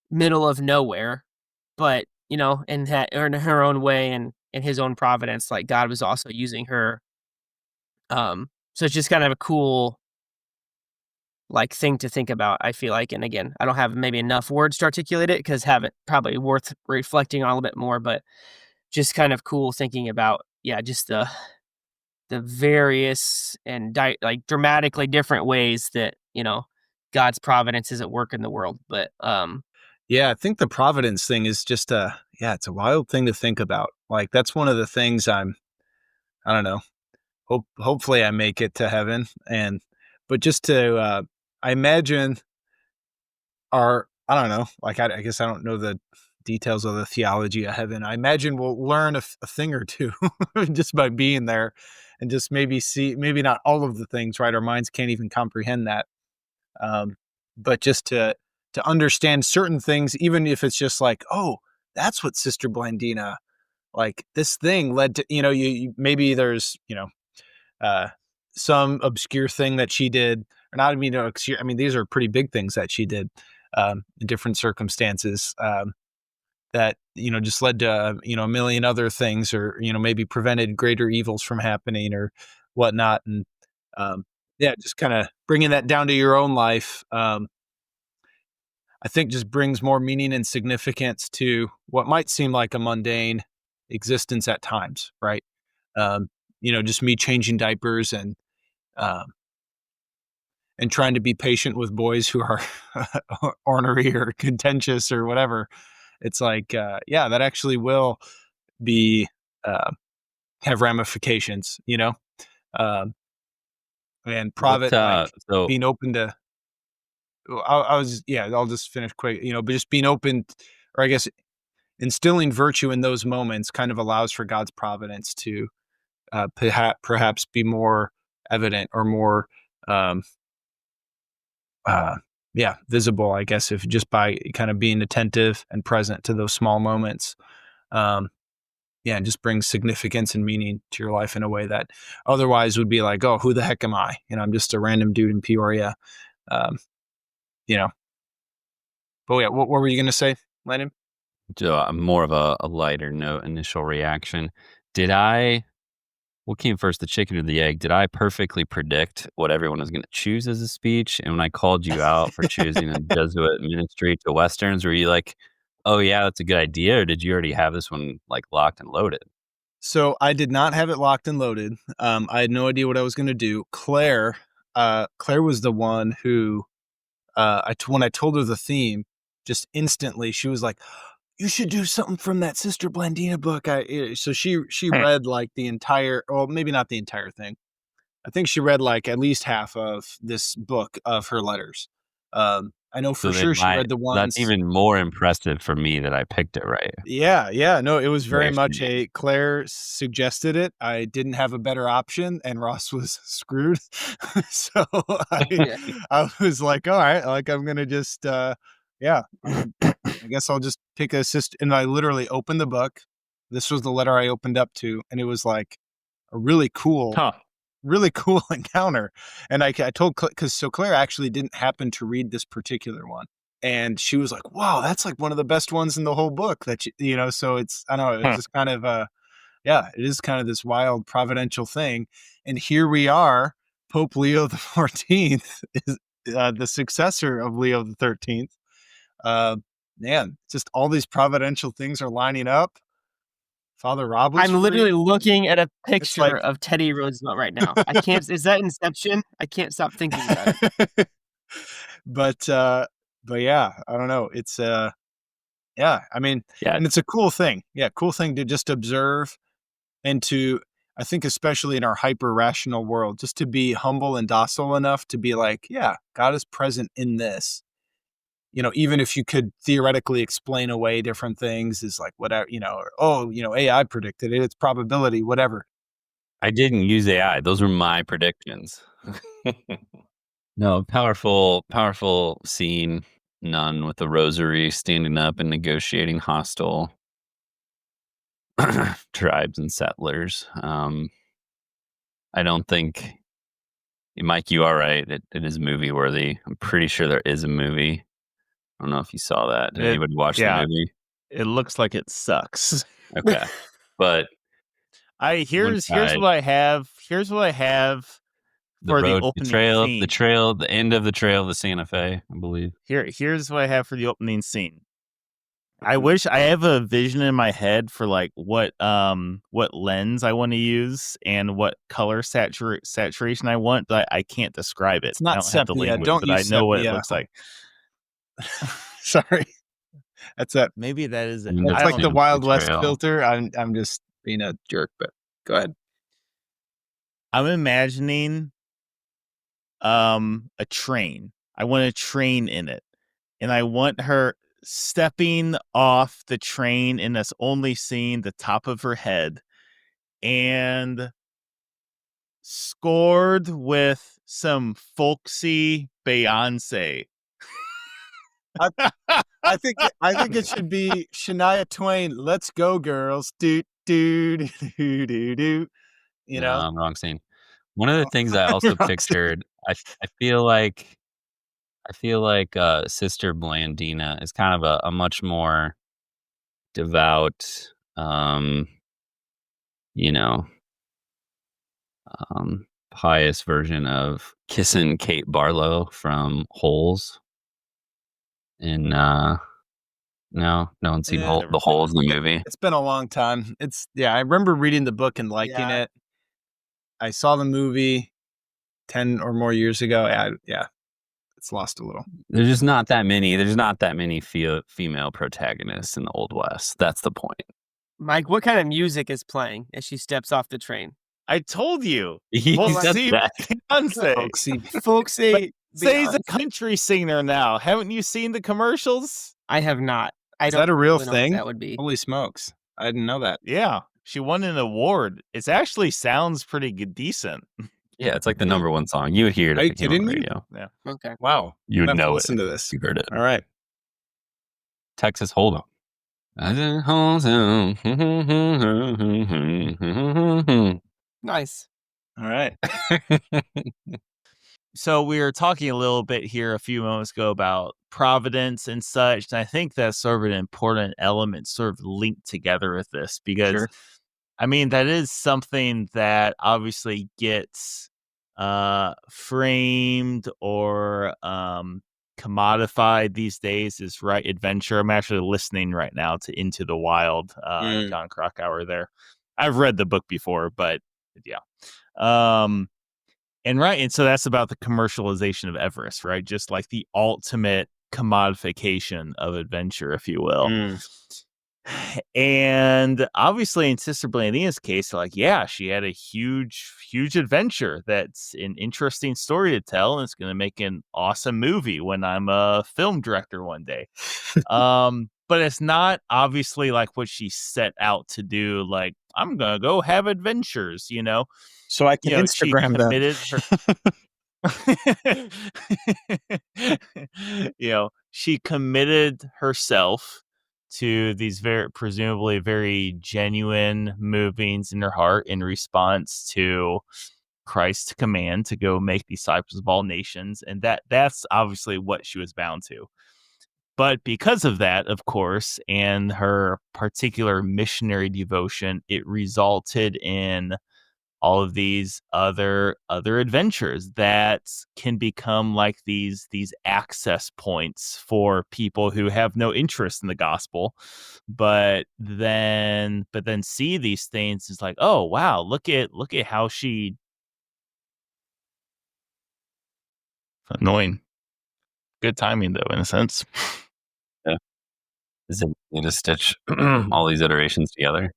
Middle of nowhere, but in her own way and in his own providence, God was also using her. So it's just kind of a cool thing to think about, I feel like. And again, I don't have maybe enough words to articulate it because probably worth reflecting on a little bit more, but just kind of cool thinking about, just the various and dramatically different ways that, God's providence is at work in the world. But I think the providence thing is just it's a wild thing to think about. That's one of the things I don't know. Hopefully I make it to heaven, but just to I imagine I don't know, I guess I don't know the details of the theology of heaven. I imagine we'll learn a thing or two just by being there, and just maybe not all of the things, right? Our minds can't even comprehend that. But just to understand certain things, even if it's just like, oh, that's what Sister Blandina, like this thing led to, you maybe there's, some obscure thing that she did, or not even obscure. I mean, these are pretty big things that she did in different circumstances that, just led to, a million other things, or, maybe prevented greater evils from happening or whatnot. And just kind of bringing that down to your own life. I think just brings more meaning and significance to what might seem like a mundane existence at times, right? Just me changing diapers and trying to be patient with boys who are ornery or contentious or whatever. It's like, that actually will be have ramifications, and private, being open to. I'll just finish quick, but just being open, or I guess instilling virtue in those moments kind of allows for God's providence to perhaps be more evident or more, visible, I guess, if just by kind of being attentive and present to those small moments. It just brings significance and meaning to your life in a way that otherwise would be like, oh, who the heck am I? I'm just a random dude in Peoria. But yeah, what were you going to say, Landon? More of a lighter note, initial reaction. What came first, the chicken or the egg? Did I perfectly predict what everyone was going to choose as a speech? And when I called you out for choosing a Jesuit ministry to Westerns, were you like, oh yeah, that's a good idea? Or did you already have this one like locked and loaded? So I did not have it locked and loaded. I had no idea what I was going to do. Claire was the one who, when I told her the theme, just instantly she was like, you should do something from that Sister Blandina book. So she read like the entire, well, maybe not the entire thing. I think she read like at least half of this book of her letters. I know for sure she read the ones. That's even more impressive for me that I picked it right. Yeah. No, it was very much Claire suggested it. I didn't have a better option, and Ross was screwed. So I was like, all right, like I'm gonna just, I guess I'll just pick a sister. And I literally opened the book. This was the letter I opened up to, and it was like a really cool encounter. And I told, because Claire actually didn't happen to read this particular one, and she was like, wow, that's like one of the best ones in the whole book that so it's, I don't know, it's just kind of it is kind of this wild providential thing. And here we are, Pope Leo the 14th is the successor of Leo the 13th. Man, just all these providential things are lining up. Father Rob was I'm literally looking at a picture of Teddy Roosevelt right now. I can't. Is that Inception? I can't stop thinking about it. But yeah, I don't know. It's I mean, and it's a cool thing. Yeah, cool thing to just observe, and to, I think, especially in our hyper rational world, just to be humble and docile enough to be like, yeah, God is present in this. Even if you could theoretically explain away different things, is like whatever, AI predicted it, it's probability, whatever. I didn't use AI. Those were my predictions. No, powerful scene. Nun with the rosary standing up and negotiating hostile tribes and settlers. I don't think, Mike, you are right. It is movie worthy. I'm pretty sure there is a movie. I don't know if you saw that. Did anybody watch the movie? It looks like it sucks. Okay. But here's what I have. Here's what I have for the opening scene. The end of the trail of the Santa Fe, I believe. Here's what I have for the opening scene. I wish I have a vision in my head for like what lens I want to use and what color saturation I want, but I can't describe it. It's not sepia. Don't use I know what it looks like. Sorry, that's it. Maybe that is it. It's like the Wild West filter. I'm just being a jerk, but go ahead. I'm imagining a train. I want a train in it, and I want her stepping off the train and us only seeing the top of her head, and scored with some folksy Beyonce. I think it should be Shania Twain. Let's go, girls. Do do do do do do. You know, No, wrong scene. One of the things I also pictured, I feel like Sister Blandina is kind of a much more devout, you know, pious version of kissing Kate Barlow from Holes. In no one's seen the Holes in the movie. It's been a long time. I remember reading the book and liking it. I saw the movie 10 or more years ago. It's lost a little. There's just not that many. There's not that many female protagonists in the Old West. That's the point. Mike, what kind of music is playing as she steps off the train? I told you. Folksy. Folksy. Say he's a country singer now. Haven't you seen the commercials? I have not. Is that a real really thing? That would be. Holy smokes. I didn't know that. Yeah. She won an award. It actually sounds pretty decent. Yeah, it's like the number one song. You would hear it. Are you kidding me? Radio. Yeah. Okay. Wow. You would know it. Listen to this. You heard it. All right. Texas Hold'em. Nice. All right. So we were talking a little bit here a few moments ago about providence and such, and I think that's sort of an important element sort of linked together with this because, I mean, that is something that obviously gets framed or commodified these days is adventure. I'm actually listening right now to Into the Wild, John Krakauer there. I've read the book before, but yeah. And so that's about the commercialization of Everest, right? Just like the ultimate commodification of adventure, if you will. And obviously in Sister Blandina's case, she had a huge adventure that's an interesting story to tell, and it's going to make an awesome movie when I'm a film director one day. But it's not obviously like what she set out to do. Like, I'm going to go have adventures, So I can Instagram them. She committed herself to these presumably very genuine movings in her heart in response to Christ's command to go make disciples of all nations. And that's obviously what she was bound to. But because of that, of course, and her particular missionary devotion, it resulted in all of these other adventures that can become like these access points for people who have no interest in the gospel, but then see these things. It's like, oh wow, look at how she annoying. Good timing though, in a sense. Yeah. Is it need to stitch all these iterations together?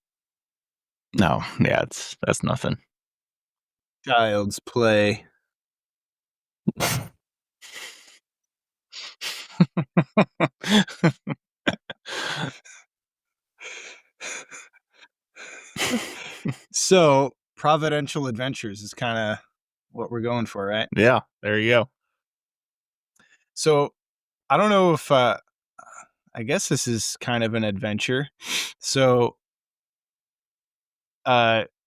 No, yeah, that's nothing. Child's play. So, providential adventures is kind of what we're going for, right? Yeah, there you go. So, I don't know if I guess this is kind of an adventure. So,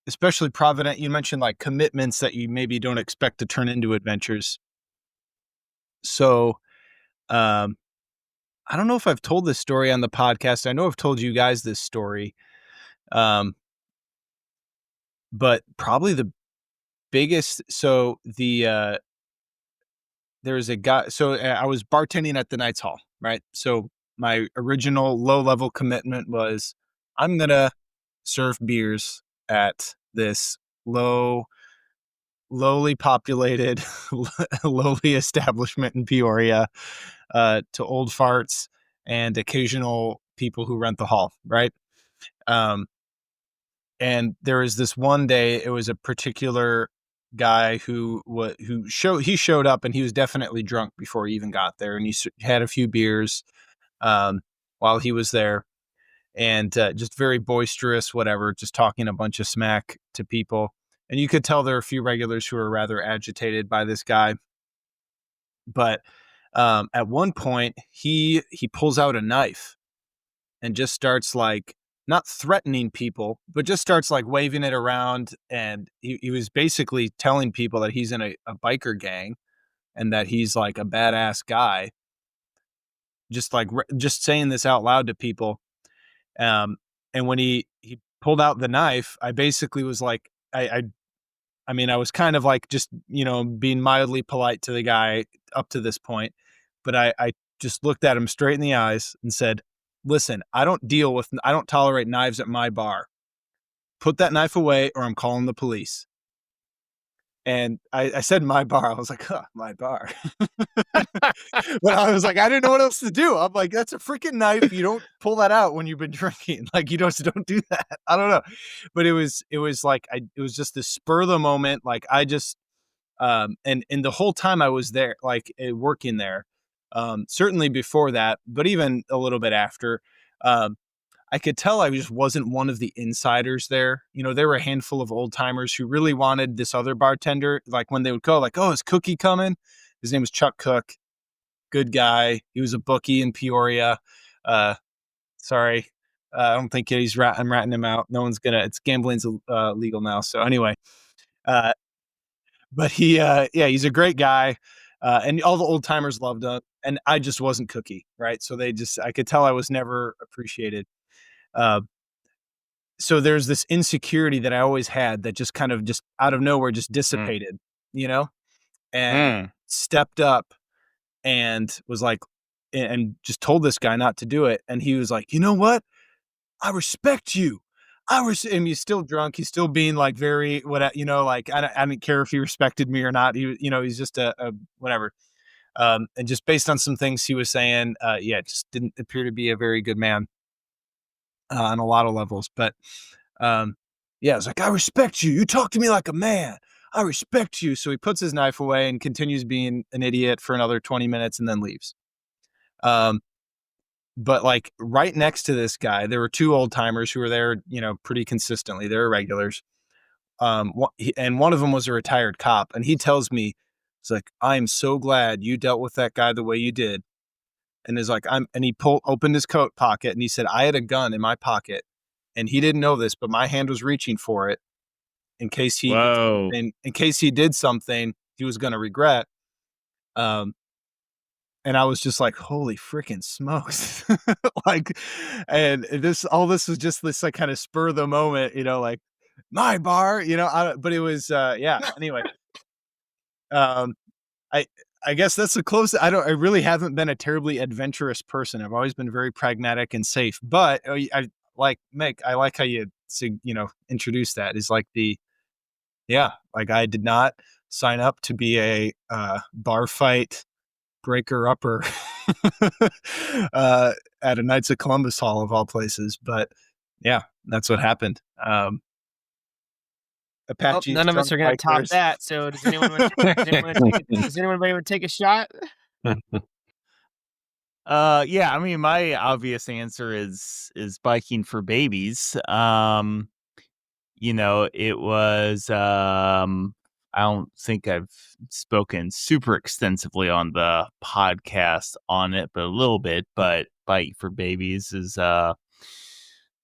especially provident, you mentioned like commitments that you maybe don't expect to turn into adventures. So, I don't know if I've told this story on the podcast. I know I've told you guys this story. But probably the biggest, so there was a guy, so I was bartending at the Knights Hall, right? So my original low-level commitment was I'm going to serve beers at this lowly populated, lowly establishment in Peoria to old farts and occasional people who rent the hall, right? And there was this one day, it was a particular guy who showed up, and he was definitely drunk before he even got there, and he had a few beers. while he was there, and just very boisterous, whatever, just talking a bunch of smack to people. And you could tell there are a few regulars who are rather agitated by this guy. But at one point, he pulls out a knife and just starts like not threatening people, but just starts like waving it around. And he was basically telling people that he's in a biker gang and that he's like a badass guy. Just saying this out loud to people. And when he pulled out the knife, I basically was like, I mean, I was kind of like just, being mildly polite to the guy up to this point, but I just looked at him straight in the eyes and said, listen, I don't tolerate knives at my bar. Put that knife away or I'm calling the police. And I said my bar. I was like, my bar. But I was like, I didn't know what else to do. I'm like, that's a freaking knife. You don't pull that out when you've been drinking. Like, you don't do that. I don't know. But it was like, it was just this spur of the moment. Like I just, and the whole time I was there, like working there, certainly before that, but even a little bit after, I could tell I just wasn't one of the insiders there. There were a handful of old timers who really wanted this other bartender. Like when they would go like, oh, is Cookie coming? His name was Chuck Cook. Good guy. He was a bookie in Peoria. Sorry. I don't think I'm ratting him out. No one's it's gambling's legal now. So anyway, but he's a great guy. And all the old timers loved him. And I just wasn't Cookie. Right. So I could tell I was never appreciated. So there's this insecurity that I always had that just kind of just out of nowhere just dissipated, and stepped up and was like, and just told this guy not to do it. And he was like, you know what? I respect you. And he's still drunk. He's still being like very, like, I didn't care if he respected me or not. He's just a whatever. And just based on some things he was saying, it just didn't appear to be a very good man. On a lot of levels, but it's like, I respect you. You talk to me like a man. I respect you. So he puts his knife away and continues being an idiot for another 20 minutes and then leaves. But like right next to this guy, there were two old timers who were there, pretty consistently. They were regulars. And one of them was a retired cop, and he tells me, it's like, I am so glad you dealt with that guy the way you did. And is like, and he opened his coat pocket and he said, I had a gun in my pocket and he didn't know this, but my hand was reaching for it in case he did something he was going to regret. And I was just like, holy freaking smokes. Like, and all this was just this like kind of spur of the moment, like my bar, but it was, anyway. I guess that's the closest. I really haven't been a terribly adventurous person. I've always been very pragmatic and safe, but I like how you introduce that is like like I did not sign up to be a bar fight breaker upper at a Knights of Columbus Hall of all places. But yeah, that's what happened. Apache. None of us are going to top that. So does anyone want to take a shot? I mean, my obvious answer is biking for babies. It was I don't think I've spoken super extensely on the podcast on it, but a little bit. But Bike for Babies is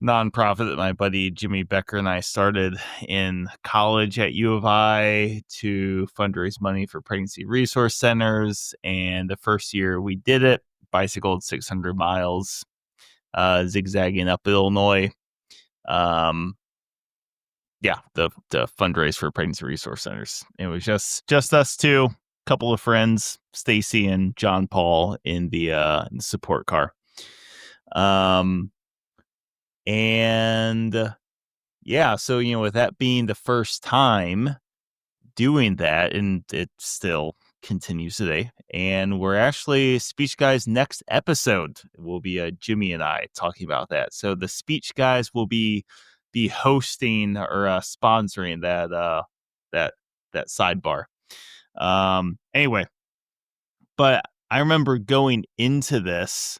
nonprofit that my buddy Jimmy Becker and I started in college at U of I to fundraise money for pregnancy resource centers. And the first year we did it, bicycled 600 miles, zigzagging up Illinois. The fundraise for pregnancy resource centers. It was just us two, a couple of friends, Stacy and John Paul in the support car. So, with that being the first time doing that, and it still continues today, and we're actually Speech Guys next episode will be Jimmy and I talking about that. So the Speech Guys will be hosting or sponsoring that sidebar. Anyway, but I remember going into this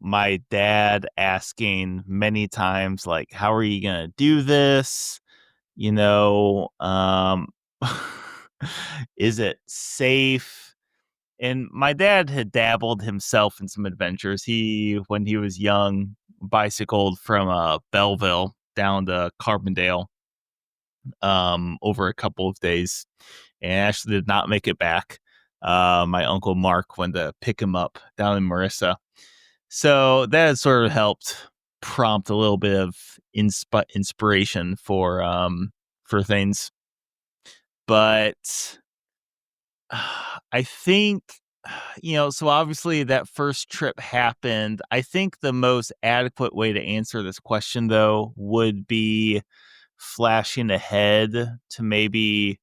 My dad asking many times, like, how are you going to do this? Is it safe? And my dad had dabbled himself in some adventures. When he was young, bicycled from Belleville down to Carbondale over a couple of days, and actually did not make it back. My uncle Mark went to pick him up down in Marissa. So that had sort of helped prompt a little bit of inspiration for things. But I think, so obviously that first trip happened. I think the most adequate way to answer this question, though, would be flashing ahead to maybe,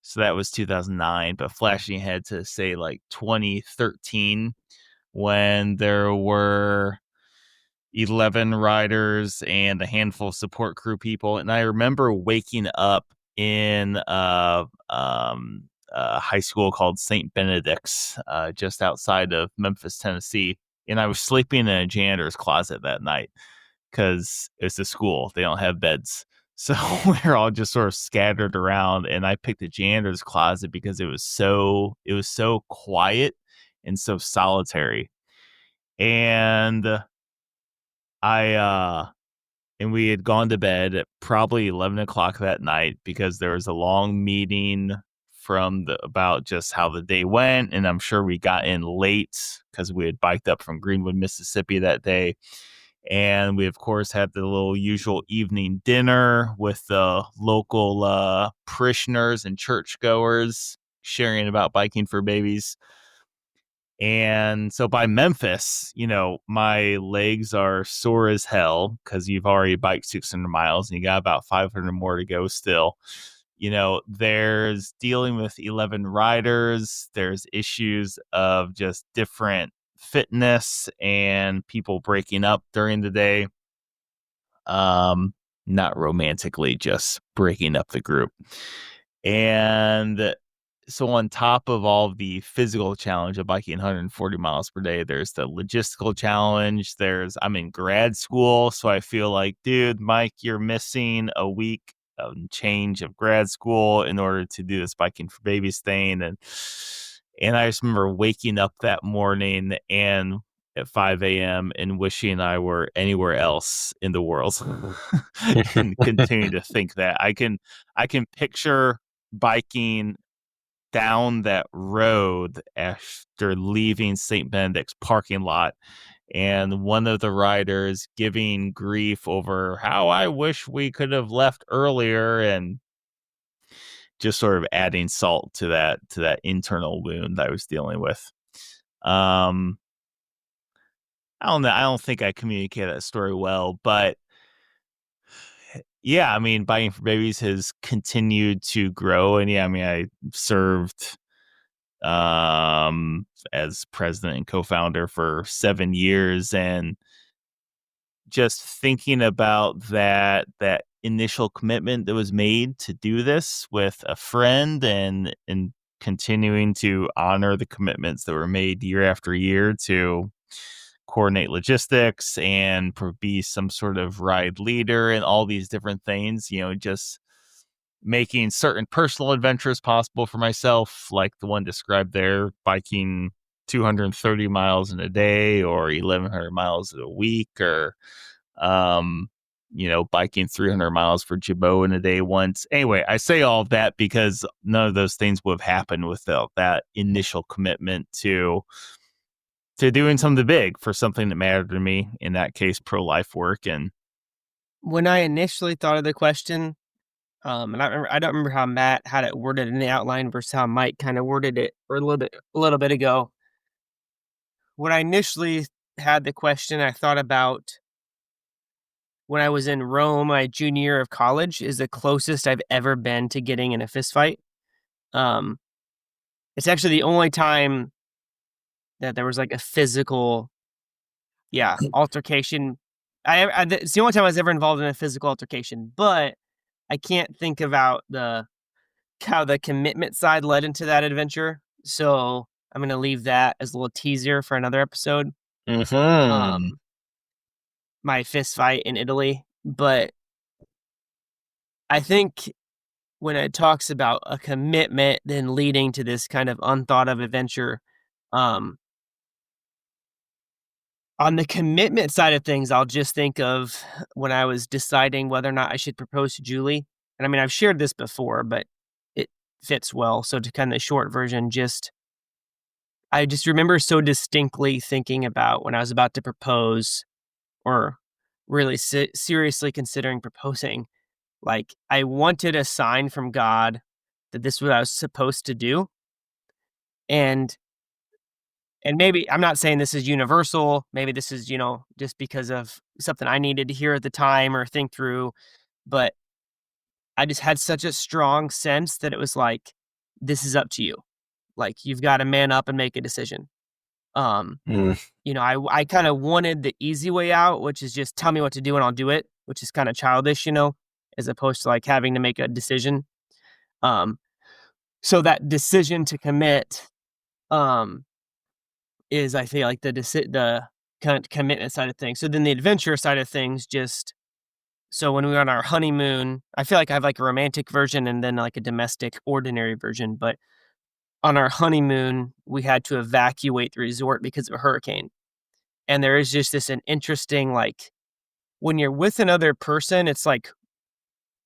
so that was 2009, but flashing ahead to say like 2013, when there were 11 riders and a handful of support crew people. And I remember waking up in a high school called St. Benedict's, just outside of Memphis, Tennessee. And I was sleeping in a janitor's closet that night because it's a school. They don't have beds. So we're all just sort of scattered around. And I picked the janitor's closet because it was so quiet and so solitary. And and we had gone to bed at probably 11 o'clock that night because there was a long meeting about just how the day went. And I'm sure we got in late because we had biked up from Greenwood, Mississippi that day. And we, of course, had the little usual evening dinner with the local parishioners and churchgoers sharing about biking for babies. And so by Memphis, my legs are sore as hell because you've already biked 600 miles and you got about 500 more to go still. There's dealing with 11 riders. There's issues of just different fitness and people breaking up during the day. Not romantically, just breaking up the group. And so on top of all the physical challenge of biking 140 miles per day, there's the logistical challenge. I'm in grad school, so I feel like, dude, Mike, you're missing a week of change of grad school in order to do this biking for babies thing. And I just remember waking up that morning and at 5 a.m. and wishing I were anywhere else in the world and continue to think that. I can picture biking down that road after leaving St. Benedict's parking lot, and one of the riders giving grief over how I wish we could have left earlier, and just sort of adding salt to that internal wound I was dealing with. I don't know. I don't think I communicated that story well, but yeah, I mean, Biking for Babies has continued to grow, and yeah, I mean, I served as president and co-founder for 7 years, and just thinking about that initial commitment that was made to do this with a friend, and continuing to honor the commitments that were made year after year to coordinate logistics and be some sort of ride leader and all these different things, just making certain personal adventures possible for myself, like the one described there, biking 230 miles in a day or 1,100 miles in a week, or, biking 300 miles for Jabot in a day once. Anyway, I say all of that because none of those things would have happened without that initial commitment to doing something big for something that mattered to me, in that case, pro-life work. And when I initially thought of the question, and I don't remember how Matt had it worded in the outline versus how Mike kind of worded it a little bit ago. When I initially had the question, I thought about when I was in Rome, my junior year of college is the closest I've ever been to getting in a fist fight. It's actually the only time that there was like a physical, altercation. It's the only time I was ever involved in a physical altercation, but I can't think about how the commitment side led into that adventure. So I'm going to leave that as a little teaser for another episode. Mm-hmm. My fist fight in Italy. But I think when it talks about a commitment then leading to this kind of unthought of adventure, on the commitment side of things, I'll just think of when I was deciding whether or not I should propose to Julie. And I mean, I've shared this before, but it fits well. So to kind of the short version, I just remember so distinctly thinking about when I was about to propose or really seriously considering proposing. Like, I wanted a sign from God that this was what I was supposed to do. And maybe I'm not saying this is universal. Maybe this is, just because of something I needed to hear at the time or think through. But I just had such a strong sense that it was like, this is up to you. Like, you've got to man up and make a decision. I kind of wanted the easy way out, which is just tell me what to do and I'll do it, which is kind of childish, as opposed to like having to make a decision. So that decision to commit, is I feel like the commitment side of things. So then the adventure side of things, so when we were on our honeymoon, I feel like I have like a romantic version and then like a domestic ordinary version. But on our honeymoon, we had to evacuate the resort because of a hurricane. And there is just an interesting, like, when you're with another person, it's like,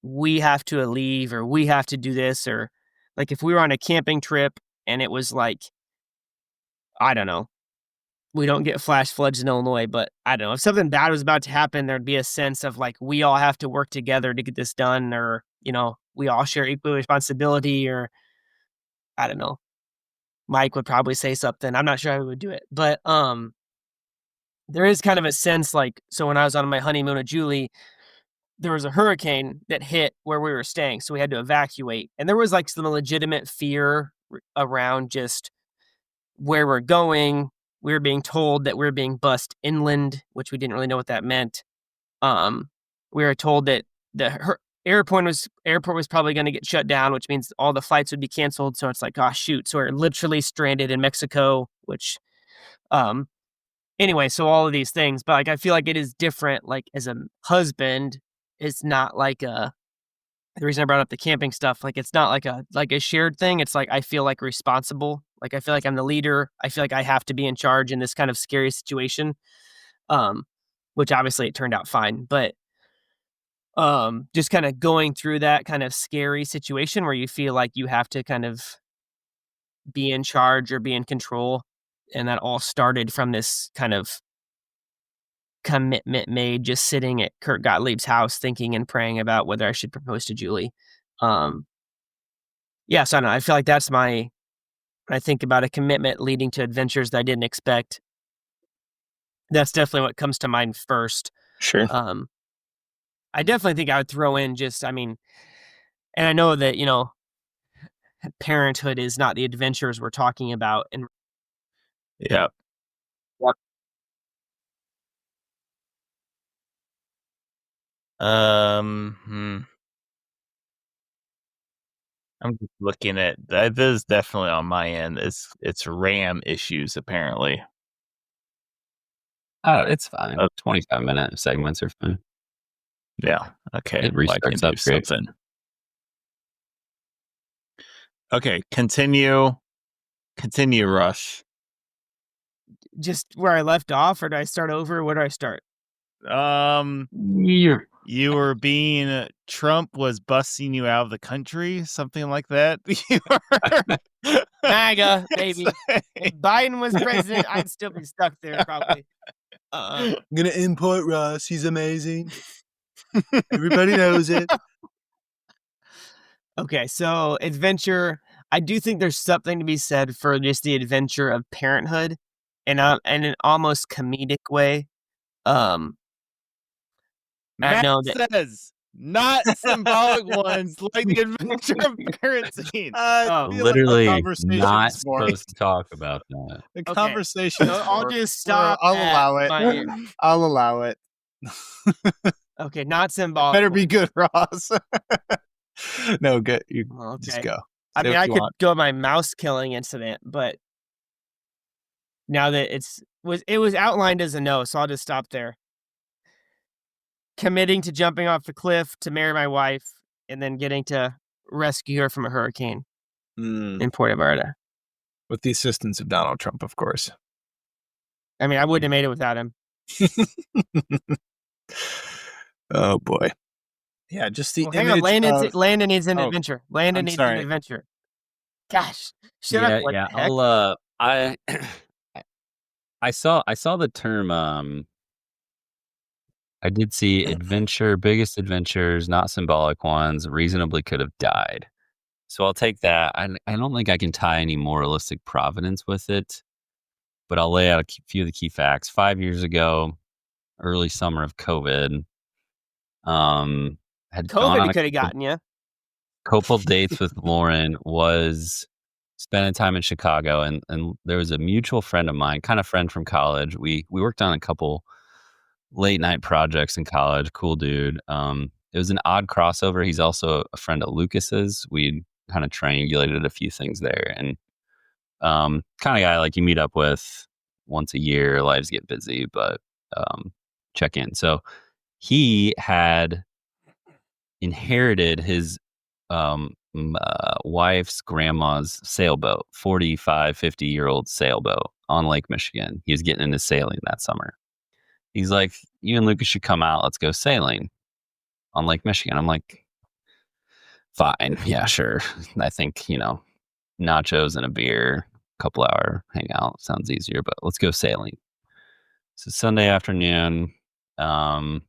we have to leave or we have to do this. Or like if we were on a camping trip and it was like, I don't know, we don't get flash floods in Illinois, but I don't know, if something bad was about to happen, there'd be a sense of like, we all have to work together to get this done, or, we all share equal responsibility, or I don't know. Mike would probably say something. I'm not sure how he would do it, but there is kind of a sense like, so when I was on my honeymoon with Julie, there was a hurricane that hit where we were staying, so we had to evacuate. And there was like some legitimate fear around just where we're going. We were being told that we were being bussed inland, which we didn't really know what that meant. We were told that the airport was probably going to get shut down, which means all the flights would be canceled. So it's like, oh shoot. So we're literally stranded in Mexico, which, anyway, so all of these things, but like, I feel like it is different. Like as a husband, it's not like the reason I brought up the camping stuff, like it's not like a shared thing. It's like, I feel like responsible. Like, I feel like I'm the leader. I feel like I have to be in charge in this kind of scary situation. Which obviously it turned out fine, but just kind of going through that kind of scary situation where you feel like you have to kind of be in charge or be in control. And that all started from this kind of commitment made just sitting at Kurt Gottlieb's house thinking and praying about whether I should propose to Julie. So I don't know. I feel like that's when I think about a commitment leading to adventures that I didn't expect, that's definitely what comes to mind first. Sure. I definitely think I would throw in and I know that, parenthood is not the adventures we're talking about. And yeah. I'm just looking at that. This is definitely on my end. It's RAM issues apparently. Oh, it's fine. 25-minute segments are fine. Yeah. Okay. It restarts up great. Something. Okay. Continue, Rush. Just where I left off, or do I start over? Where do I start? You were being Trump was busting you out of the country, something like that. MAGA, baby. If Biden was president, I'd still be stuck there probably. I'm gonna import Russ. He's amazing. Everybody knows it. Okay, so adventure. I do think there's something to be said for just the adventure of parenthood, and in an almost comedic way. Matt says not symbolic ones like the adventure of parenting. Literally not supposed to talk about that. The conversation. So I'll just stop. I'll allow it. I'll allow it. Okay, not symbolic. Better be good, Ross. No, good. You okay. just go. I mean, I could go my mouse killing incident, but now that it was outlined as a no, so I'll just stop there. Committing to jumping off the cliff to marry my wife, and then getting to rescue her from a hurricane in Puerto Vallarta. With the assistance of Donald Trump, of course. I mean, I wouldn't have made it without him. Oh boy. Yeah, just the hang on. Landon needs an adventure. Landon needs an adventure. Gosh, shut up! What the heck? I saw the term. I did see adventure, biggest adventures, not symbolic ones. Reasonably could have died. So I'll take that. I don't think I can tie any moralistic provenance with it, but I'll lay out a few of the key facts. 5 years ago, early summer of COVID, had gone on could have gotten you. Couple dates with Lauren, was spending time in Chicago, and there was a mutual friend of mine, kind of friend from college. We worked on a couple late night projects in college. Cool dude. It was an odd crossover. He's also a friend of Lucas's. We kind of triangulated a few things there, and kind of guy like you meet up with once a year. Lives get busy, but check in. So he had inherited his wife's grandma's sailboat, 45, 50-year-old sailboat on Lake Michigan. He was getting into sailing that summer. He's like, you and Lucas should come out. Let's go sailing on Lake Michigan. I'm like, fine. Yeah, sure. I think, nachos and a beer, couple hour hangout sounds easier, but let's go sailing. So Sunday afternoon, go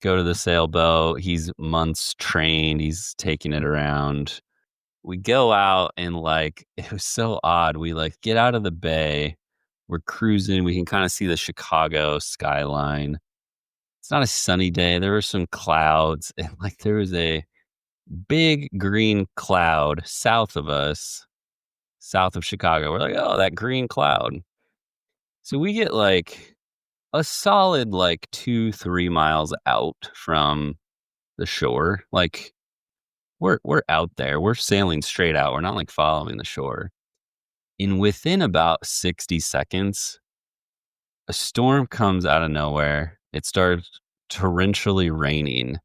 to the sailboat. He's months trained. He's taking it around. We go out and it was so odd. We get out of the bay. We're cruising. We can kind of see the Chicago skyline. It's not a sunny day. There were some clouds, and there was a big green cloud south of us, south of Chicago. We're like, oh, that green cloud. So we get a solid 2-3 miles out from the shore. We're out there. We're sailing straight out. We're not following the shore. And within about 60 seconds, a storm comes out of nowhere. It starts torrentially raining,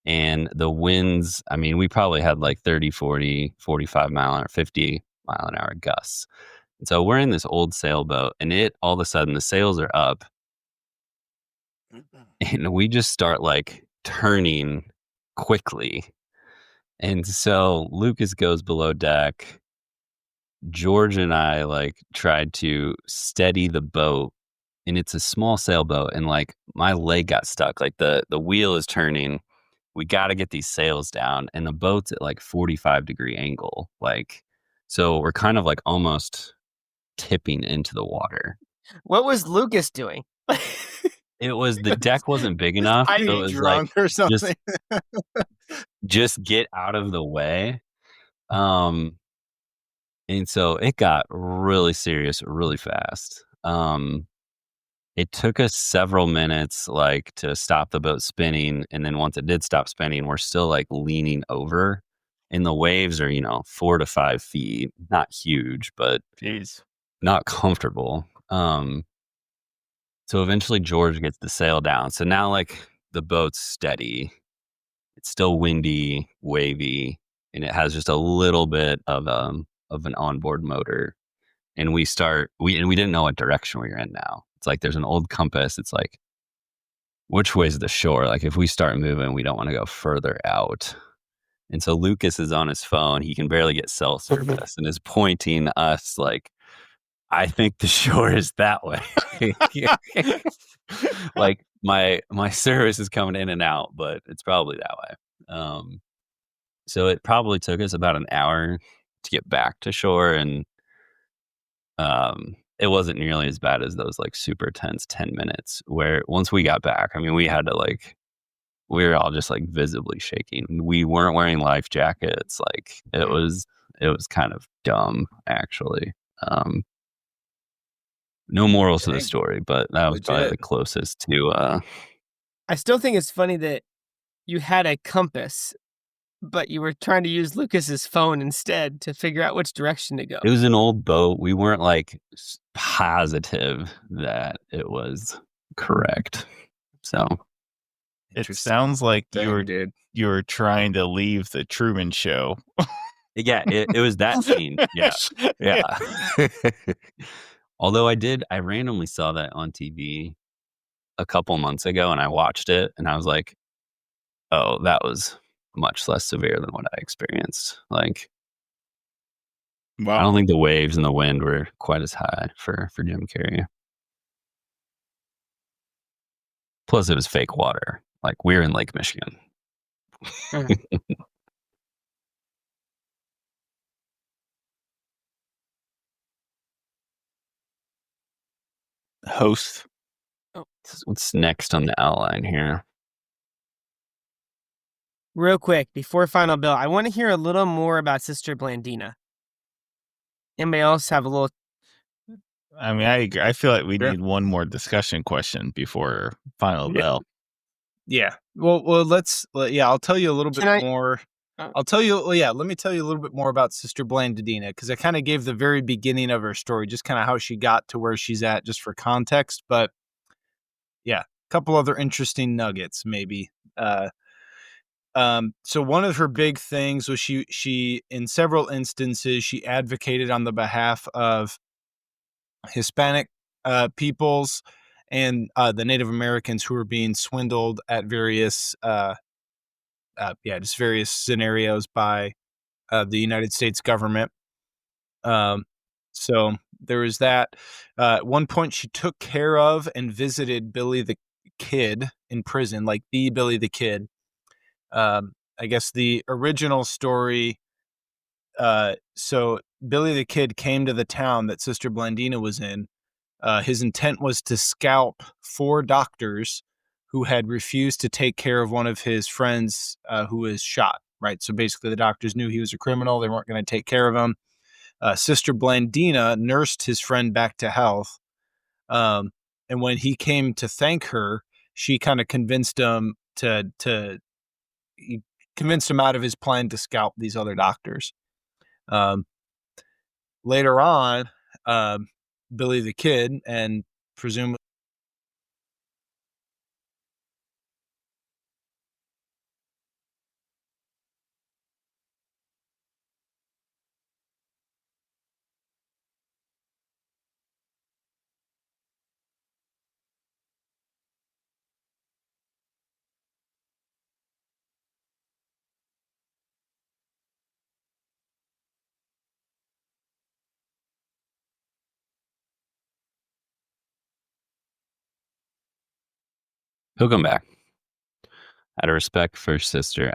and the winds, I mean, we probably had 30, 40, 45 mile an hour, 50 mile an hour gusts. And so we're in this old sailboat, and all of a sudden the sails are up, and we just start turning quickly. And so Lucas goes below deck. George and I tried to steady the boat, and it's a small sailboat, and my leg got stuck. The wheel is turning. We got to get these sails down, and the boat's at 45-degree angle. So we're kind of almost tipping into the water. What was Lucas doing? It was the deck wasn't big enough. I so was drunk or something. Just get out of the way. And so it got really serious really fast. It took us several minutes to stop the boat spinning, and then once it did stop spinning, we're still leaning over, and the waves are 4 to 5 feet, not huge, but not comfortable. So eventually George gets the sail down. So now the boat's steady. It's still windy, wavy, and it has just a little bit of an onboard motor. And we didn't know what direction we were in now. It's there's an old compass. It's which way's the shore? If we start moving, we don't want to go further out. And so Lucas is on his phone. He can barely get cell service and is pointing us I think the shore is that way. My service is coming in and out, but it's probably that way. So it probably took us about an hour to get back to shore, and it wasn't nearly as bad as those super tense 10 minutes where once we got back, I mean, we had to we were all just visibly shaking. We weren't wearing life jackets. It was kind of dumb, actually. No morals to the story, but that was probably the closest to. I still think it's funny that you had a compass, but you were trying to use Lucas's phone instead to figure out which direction to go. It was an old boat. We weren't positive that it was correct. So it sounds like you're trying to leave the Truman Show. Yeah, it was that scene. Yeah. Although I randomly saw that on TV a couple months ago, and I watched it, and I was like, oh, that was much less severe than what I experienced. Like, wow. I don't think the waves and the wind were quite as high for Jim Carrey. Plus, it was fake water. Like, we're in Lake Michigan. Host. Oh, what's next on the outline here? Real quick, before Final Bill, I want to hear a little more about Sister Blandina. Anybody else have a little? I mean, I agree. I feel like we need one more discussion question before Final Bill. Yeah. Well, I'll tell you a little bit more. I'll tell you, let me tell you a little bit more about Sister Blandina, because I kind of gave the very beginning of her story, just kind of how she got to where she's at, just for context. But yeah, a couple other interesting nuggets, maybe. So one of her big things was she in several instances, she advocated on the behalf of Hispanic peoples and the Native Americans who were being swindled at various various scenarios by the United States government. So there was that. At one point, she took care of and visited Billy the Kid in prison, like the Billy the Kid. I guess the original story. So Billy the Kid came to the town that Sister Blandina was in. His intent was to scalp 4 doctors who had refused to take care of one of his friends who was shot, right? So basically the doctors knew he was a criminal. They weren't going to take care of him. Sister Blandina nursed his friend back to health. And when he came to thank her, she kind of convinced him convinced him out of his plan to scalp these other doctors. Later on, Billy the Kid and presumably He'll come back. Out of respect for Sister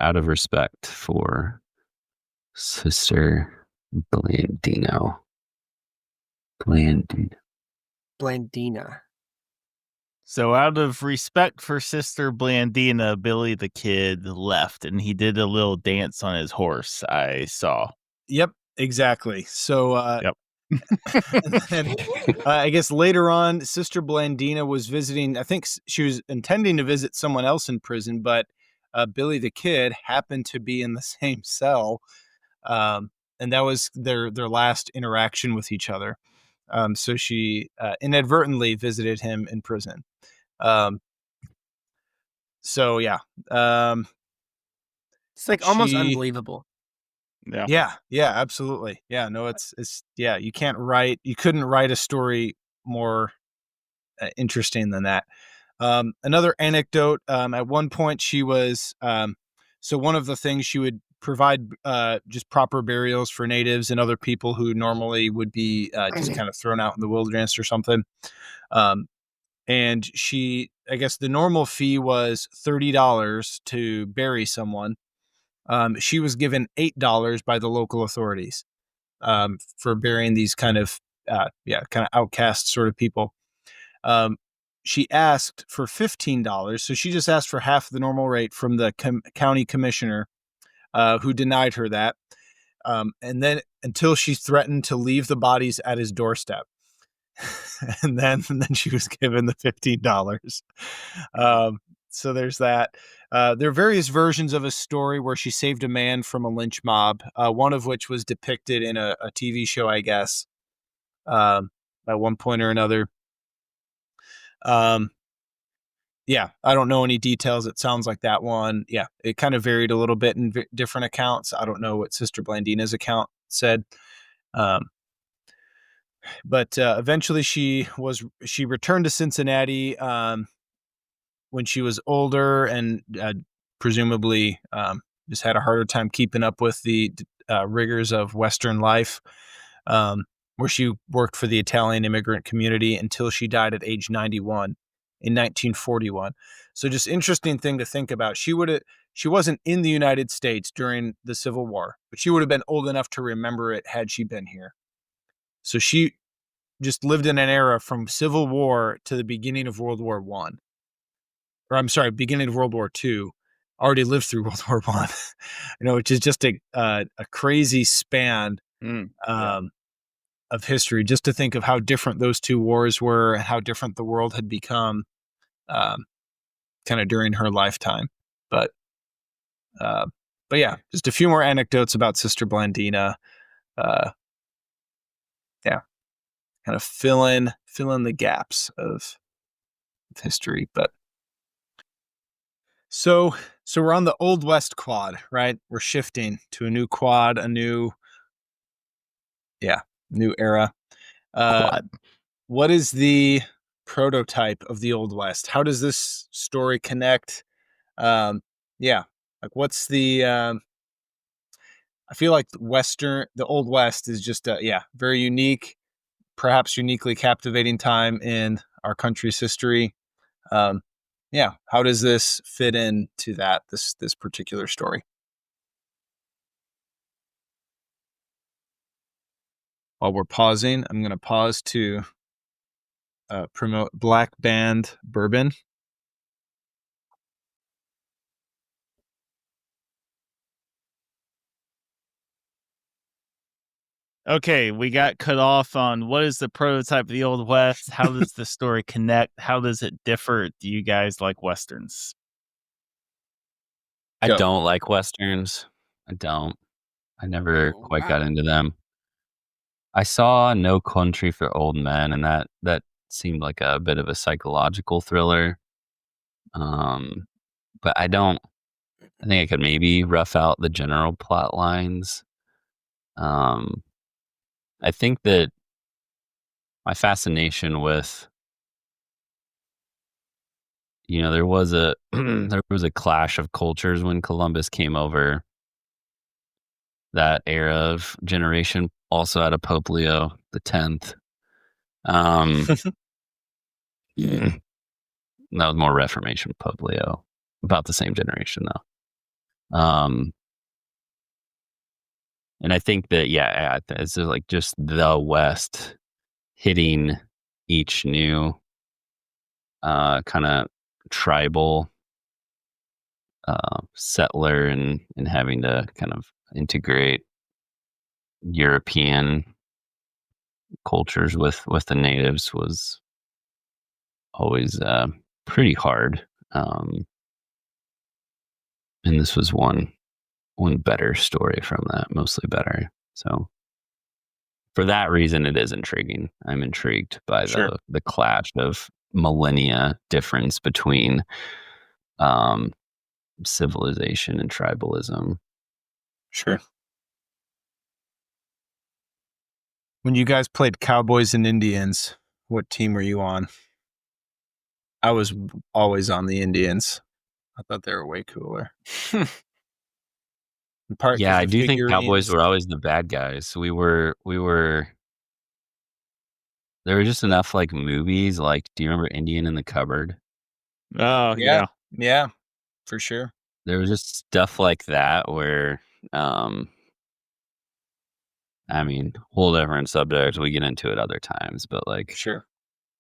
Blandina. Blandina. So out of respect for Sister Blandina, Billy the Kid left, and he did a little dance on his horse, I saw. Yep, exactly. So yep. And, I guess later on, Sister Blandina was visiting. I think she was intending to visit someone else in prison, but Billy the Kid happened to be in the same cell, and that was their last interaction with each other. So she inadvertently visited him in prison. So yeah, it's like almost unbelievable. Yeah, absolutely. Yeah, no, it's you couldn't write a story more interesting than that. Another anecdote, at one point she was, so one of the things she would provide just proper burials for natives and other people who normally would be just kind of thrown out in the wilderness or something. And I guess the normal fee was $30 to bury someone. She was given $8 by the local authorities for burying these kind of outcast sort of people. She asked for $15, so she just asked for half the normal rate from the county commissioner, who denied her that. And then until she threatened to leave the bodies at his doorstep. and then she was given the $15. So there's that. There are various versions of a story where she saved a man from a lynch mob, one of which was depicted in a TV show, I guess. at one point or another. Yeah, I don't know any details. It sounds like that one. Yeah, it kind of varied a little bit in different accounts. I don't know what Sister Blandina's account said. But eventually she returned to Cincinnati when she was older and presumably just had a harder time keeping up with the rigors of Western life, where she worked for the Italian immigrant community until she died at age 91 in 1941. So just interesting thing to think about. She wasn't in the United States during the Civil War, but she would have been old enough to remember it had she been here. So she just lived in an era from Civil War to the beginning of World War One. Or I'm sorry, beginning of World War II. Already lived through World War One, which is just a crazy span of history. Just to think of how different those two wars were and how different the world had become, kind of during her lifetime. But yeah, just a few more anecdotes about Sister Blandina. Kind of fill in the gaps of history. But so we're on the Old West quad, right? We're shifting to a new quad, a new era. Quad. What is the prototype of the Old West? How does this story connect? Like what's the I feel like the Old West is just very unique, perhaps uniquely captivating time in our country's history. How does this fit into this particular story? While we're pausing, I'm going to pause to promote Black Band Bourbon. Okay, we got cut off on what is the prototype of the Old West? How does the story connect? How does it differ? Do you guys like Westerns? I don't like Westerns. I don't. I never quite got into them. I saw No Country for Old Men, and that seemed like a bit of a psychological thriller. But I think I could maybe rough out the general plot lines. I think that my fascination with, there was a clash of cultures when Columbus came over. That era of generation also had a Pope Leo the 10th. That was more Reformation Pope Leo, about the same generation though. And I think that, it's like just the West hitting each new kind of tribal settler and having to kind of integrate European cultures with the natives was always pretty hard. And this was one better story from that, mostly better. So for that reason, it is intriguing. I'm intrigued by the clash of millennia difference between civilization and tribalism. Sure. When you guys played Cowboys and Indians, what team were you on? I was always on the Indians. I thought they were way cooler. I do think Cowboys were always the bad guys. We were there were just enough like movies. Like, do you remember Indian in the Cupboard? Oh yeah, for sure. There was just stuff like that where, whole different subject. We get into it other times, but like, sure.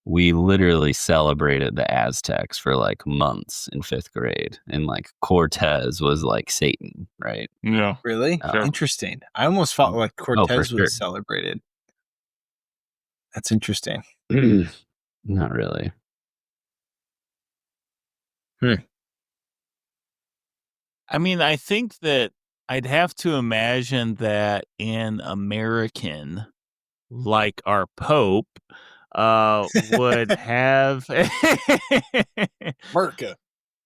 We literally celebrated the Aztecs for like months in 5th grade, and like Cortez was like Satan, right? Yeah, really interesting. I almost felt like Cortez was celebrated. That's interesting. Not really. I think that I'd have to imagine that an American like our Pope would have America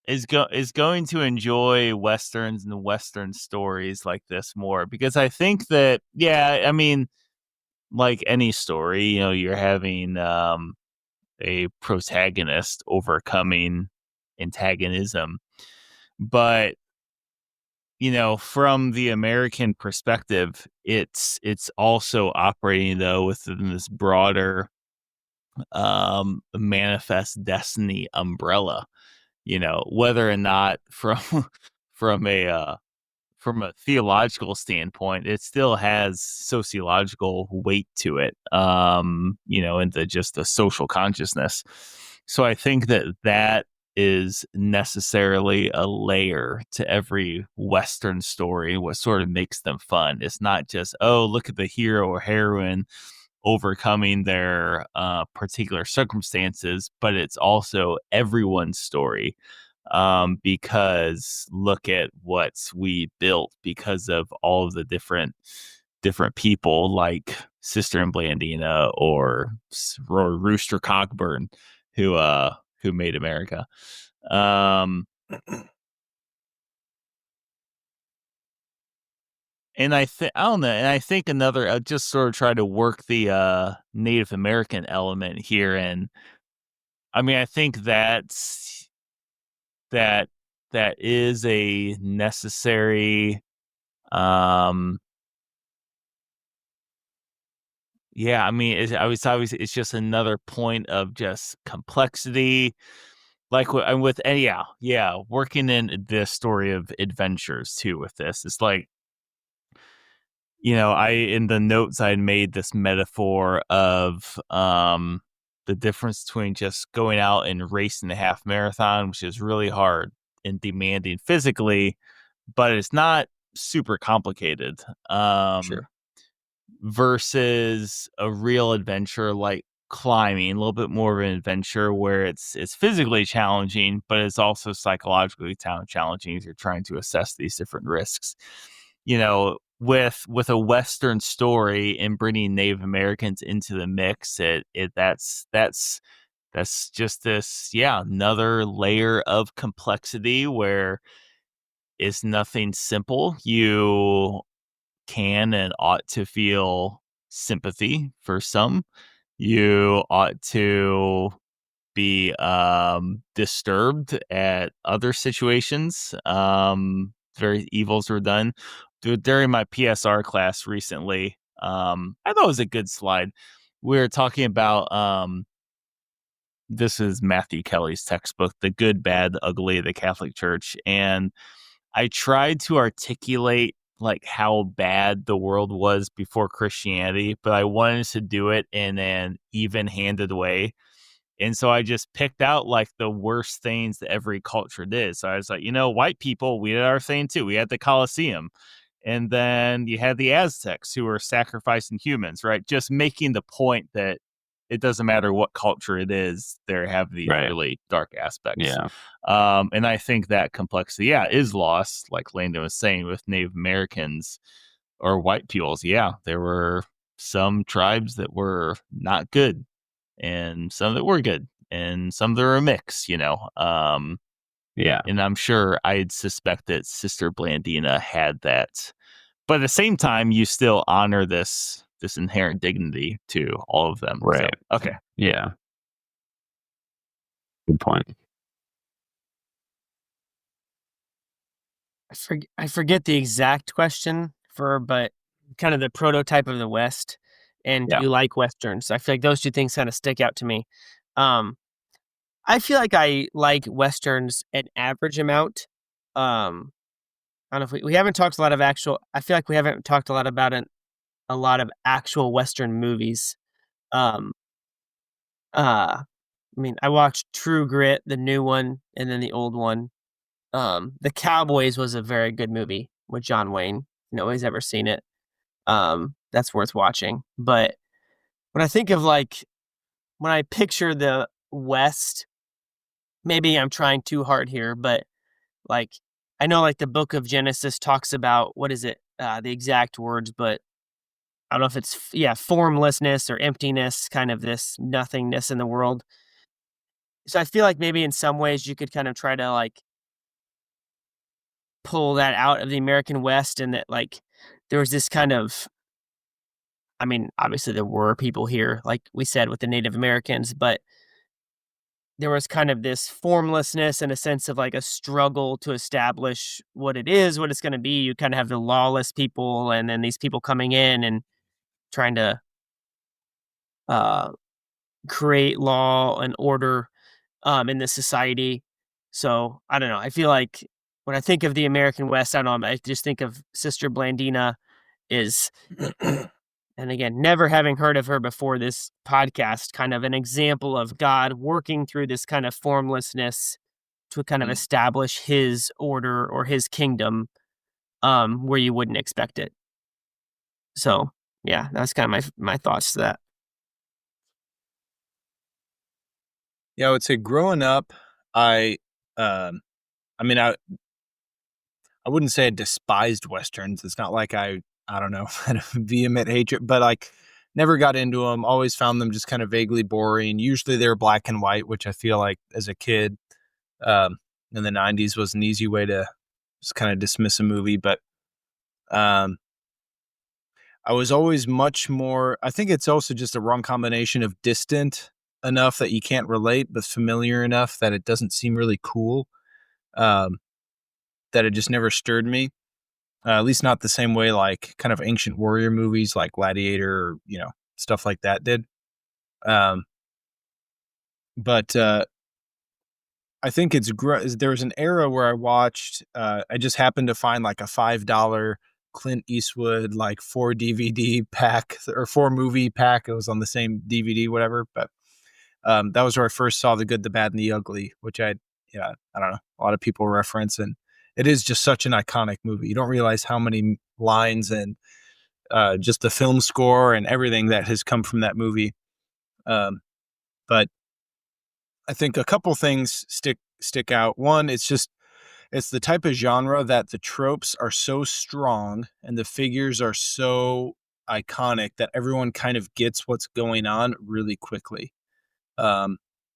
is going to enjoy westerns and western stories like this more, because I think that, yeah, I mean, like any story, you know, you're having a protagonist overcoming antagonism, but you know, from the American perspective, it's also operating though within this broader manifest destiny umbrella, you know, whether or not from from a theological standpoint, it still has sociological weight to it, you know, into just the social consciousness. So I think that that is necessarily a layer to every Western story. What sort of makes them fun? It's not just, oh, look at the hero or heroine overcoming their particular circumstances, but it's also everyone's story, because look at what we built because of all of the different people like Sister and Blandina or Rooster Cogburn who made America. And I don't know, and I think another, just sort of try to work the Native American element here, and I mean, I think that is a necessary, yeah, I mean, it's just another point of just complexity, like with any, yeah, working in the story of adventures too with this. It's like, you know, in the notes I made this metaphor of the difference between just going out and racing a half marathon, which is really hard and demanding physically, but it's not super complicated. Sure. Versus a real adventure like climbing, a little bit more of an adventure where it's physically challenging, but it's also psychologically challenging as you're trying to assess these different risks. You know, with a Western story and bringing Native Americans into the mix, that's just this, yeah, another layer of complexity where it's nothing simple. You can and ought to feel sympathy for some. You ought to be disturbed at other situations. Very evils were done. During my PSR class recently, I thought it was a good slide. We were talking about this is Matthew Kelly's textbook, The Good, Bad, the Ugly of the Catholic Church. And I tried to articulate like how bad the world was before Christianity, but I wanted to do it in an even-handed way. And so I just picked out like the worst things that every culture did. So I was like, you know, white people, we did our thing too. We had the Colosseum. And then you had the Aztecs who were sacrificing humans, right? Just making the point that it doesn't matter what culture it is, they have these really dark aspects. Yeah. And I think that complexity, yeah, is lost, like Landon was saying, with Native Americans or white peoples. Yeah, there were some tribes that were not good and some that were good and some that were a mix, you know. Yeah. And I'm sure I'd suspect that Sister Blandina had that. But at the same time, you still honor this inherent dignity to all of them. Right. So, okay. Yeah. Good point. I forget the exact question but kind of the prototype of the West, and do you like Westerns? I feel like those two things kind of stick out to me. I feel like I like Westerns an average amount. I don't know if we haven't talked a lot of actual. I feel like we haven't talked a lot about a lot of actual Western movies. I mean, I watched True Grit, the new one, and then the old one. The Cowboys was a very good movie with John Wayne. Nobody's ever seen it. That's worth watching. But when I think of when I picture the West, maybe I'm trying too hard here, but I know the book of Genesis talks about, what is it? The exact words, but I don't know if it's formlessness or emptiness, kind of this nothingness in the world. So I feel like maybe in some ways you could kind of try to like pull that out of the American West, and that like there was this kind of, I mean, obviously there were people here, like we said, with the Native Americans, but there was kind of this formlessness and a sense of like a struggle to establish what it is, what it's going to be. You kind of have the lawless people, and then these people coming in and trying to uh, create law and order in this society. So I don't know. I feel like when I think of the American West, I don't know. I just think of Sister Blandina is, and again, never having heard of her before this podcast, kind of an example of God working through this kind of formlessness to kind of establish his order or his kingdom where you wouldn't expect it. So yeah, that's kind of my thoughts to that. Yeah, I would say growing up, I mean, I wouldn't say I despised Westerns. It's not like I don't know, had a vehement hatred, but like never got into them. Always found them just kind of vaguely boring. Usually they're black and white, which I feel like as a kid in the 90s was an easy way to just kind of dismiss a movie. But I was always much more, I think it's also just a wrong combination of distant enough that you can't relate, but familiar enough that it doesn't seem really cool. That it just never stirred me. At least not the same way like kind of ancient warrior movies like Gladiator or, stuff like that did. But I think there was an era where I watched, I just happened to find like a $5 Clint Eastwood, like 4 DVD pack or 4 movie pack. It was on the same DVD, whatever. But that was where I first saw The Good, the Bad, and the Ugly, which I don't know, a lot of people reference, and it is just such an iconic movie. You don't realize how many lines and just the film score and everything that has come from that movie. But I think a couple things stick out. One, it's the type of genre that the tropes are so strong and the figures are so iconic that everyone kind of gets what's going on really quickly.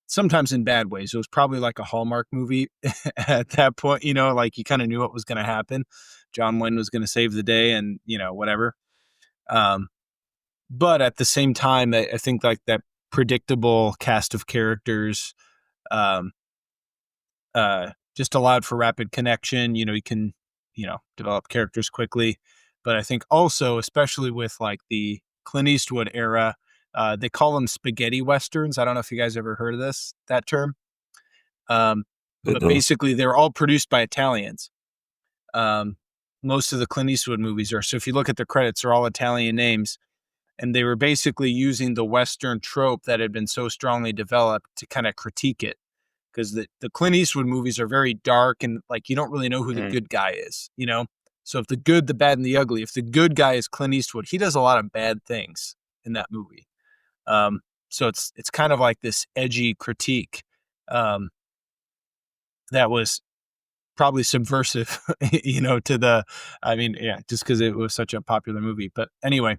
Sometimes in bad ways. It was probably like a Hallmark movie at that point, like you kind of knew what was going to happen. John Wayne was going to save the day and, whatever. But at the same time, I think like that predictable cast of characters just allowed for rapid connection. You can, develop characters quickly. But I think also, especially with like the Clint Eastwood era, they call them spaghetti westerns. I don't know if you guys ever heard of that term. But basically they're all produced by Italians. Most of the Clint Eastwood movies are. So if you look at the credits, they're all Italian names. And they were basically using the Western trope that had been so strongly developed to kind of critique it. Because the Clint Eastwood movies are very dark and like you don't really know who the good guy is, So if the good, the bad, and the ugly, if the good guy is Clint Eastwood, he does a lot of bad things in that movie. So it's kind of like this edgy critique that was probably subversive, to the, just because it was such a popular movie. But anyway,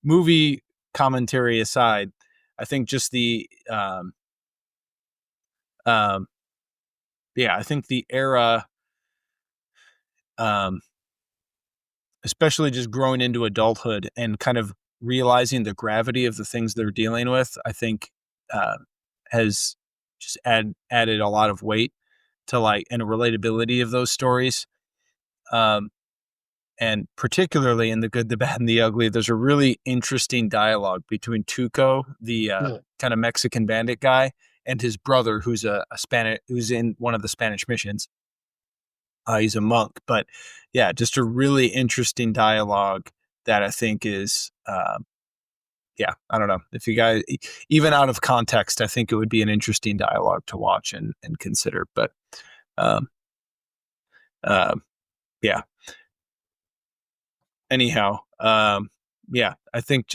movie commentary aside, I think just I think the era, especially just growing into adulthood and kind of realizing the gravity of the things they're dealing with, I think has just added a lot of weight to like and a relatability of those stories. And particularly in The Good, the Bad, and the Ugly, there's a really interesting dialogue between Tuco, the kind of Mexican bandit guy, and his brother, who's who's in one of the Spanish missions. He's a monk, but yeah, just a really interesting dialogue that I think is, I don't know if you guys, even out of context, I think it would be an interesting dialogue to watch and consider. But anyhow, I think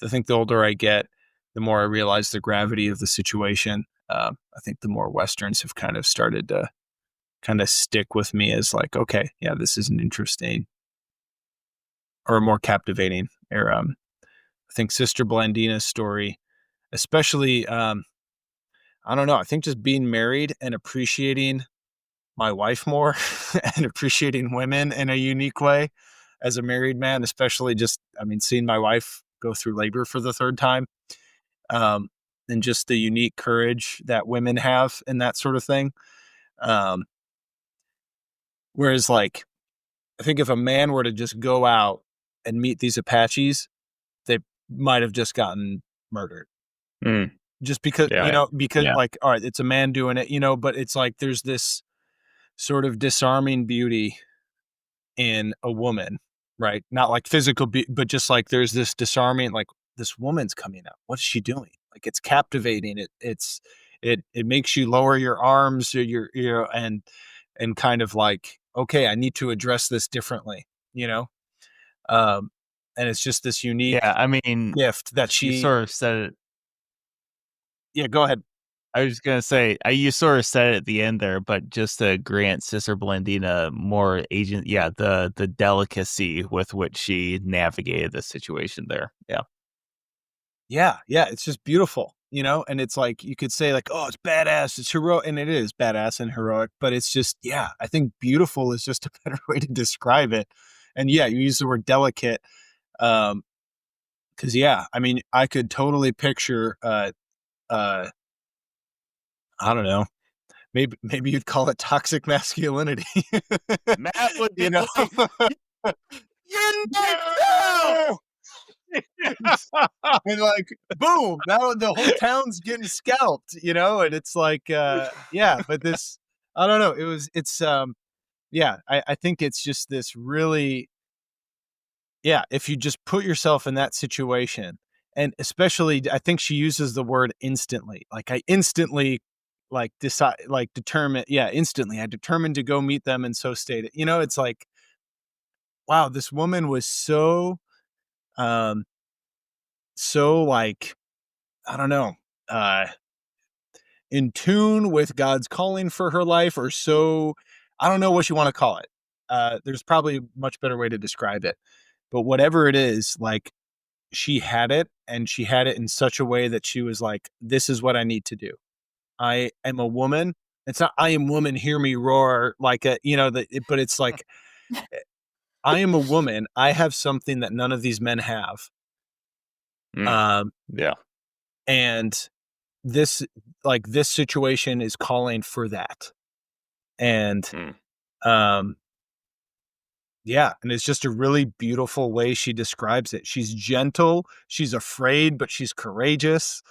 I think the older I get, the more I realize the gravity of the situation. I think the more Westerns have kind of started to kind of stick with me as like, okay, yeah, this is an interesting or more captivating. Or I think Sister Blandina's story, especially, I don't know. I think just being married and appreciating my wife more and appreciating women in a unique way as a married man, especially just, I mean, seeing my wife go through labor for the third time, and just the unique courage that women have and that sort of thing. Whereas like, I think if a man were to just go out and meet these Apaches, they might have just gotten murdered. Just because, like, all right, it's a man doing it, but it's like, there's this sort of disarming beauty in a woman, right? Not like physical, but just like, there's this disarming, like, this woman's coming out. What's she doing? Like, it's captivating. It makes you lower your arms or and kind of like, okay, I need to address this differently, and it's just this unique gift that she sort of said it. Yeah, go ahead. I was just going to say, you sort of said it at the end there, but just to grant Sister Blandina more the delicacy with which she navigated the situation there. Yeah. Yeah. It's just beautiful, and it's like, you could say like, oh, it's badass, it's heroic, and it is badass and heroic, but it's just, I think beautiful is just a better way to describe it. And you use the word delicate. Cause I mean, I could totally picture, I don't know, maybe you'd call it toxic masculinity. Matt would be no! And like, boom, now the whole town's getting scalped, and it's like, but this, I don't know. I think it's just this really, if you just put yourself in that situation, and especially, I think she uses the word instantly. Like, I instantly instantly, I determined to go meet them and so stated, it's like, wow, this woman was so like, I don't know, in tune with God's calling for her life, or so, I don't know what you want to call it. There's probably a much better way to describe it, but whatever it is, like, she had it, and she had it in such a way that she was like, this is what I need to do. I am a woman. It's not, I am woman, hear me roar, like but it's like, I am a woman. I have something that none of these men have. And this situation is calling for that. And, and it's just a really beautiful way she describes it. She's gentle, she's afraid, but she's courageous.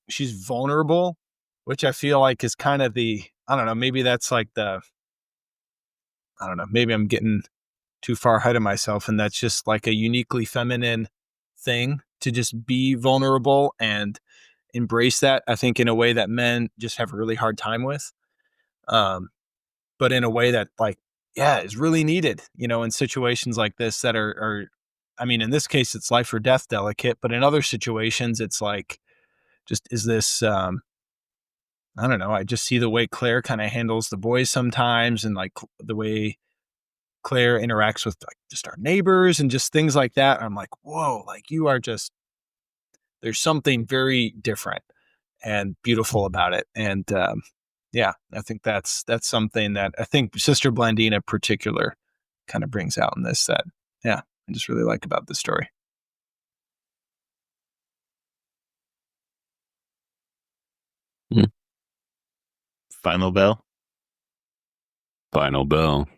She's vulnerable, which I feel like is kind of I don't know, maybe that's like I don't know, maybe I'm getting too far ahead of myself, and that's just like a uniquely feminine thing, to just be vulnerable and embrace that, I think, in a way that men just have a really hard time with. But in a way that, like, is really needed, in situations like this that are, I mean, in this case, it's life or death delicate, but in other situations, it's like, just, is this, I don't know. I just see the way Claire kind of handles the boys sometimes, and like the way Claire interacts with, like, just our neighbors and just things like that. I'm like, whoa, like, you are just, there's something very different and beautiful about it. And I think that's something that I think Sister Blandina in particular kind of brings out in this, that, I just really like about the story. Final bell. Final bell.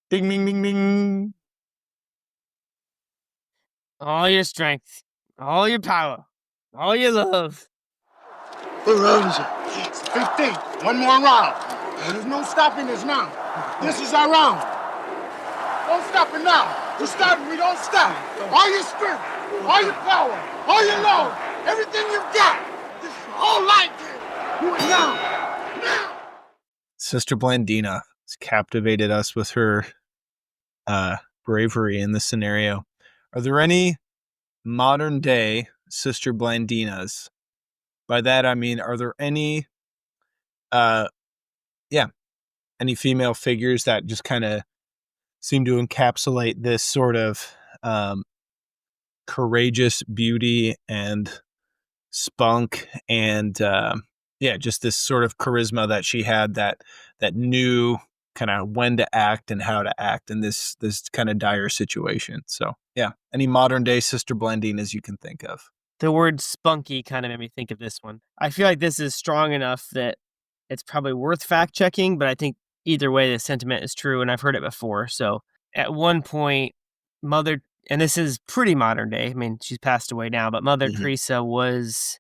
Ding, ding, ding, ding. All your strength, all your power, all your love. What round is it? 15. One more round. There's no stopping us now. This is our round. Don't stop it now. You started, we don't stop. All your strength, all your power, all your love, everything you've got. This is all life. Do it now. Sister Blandina has captivated us with her bravery in this scenario. Are there any modern day Sister Blandinas? By that, I mean, are there any, any female figures that just kind of seem to encapsulate this sort of courageous beauty and spunk and just this sort of charisma that she had that knew kind of when to act and how to act in this kind of dire situation. So yeah, any modern day Sister Blandinas you can think of. The word spunky kind of made me think of this one. I feel like this is strong enough that it's probably worth fact checking, but I think either way the sentiment is true and I've heard it before. So at one point, Mother, and this is pretty modern day, I mean, she's passed away now, but Mother Teresa was,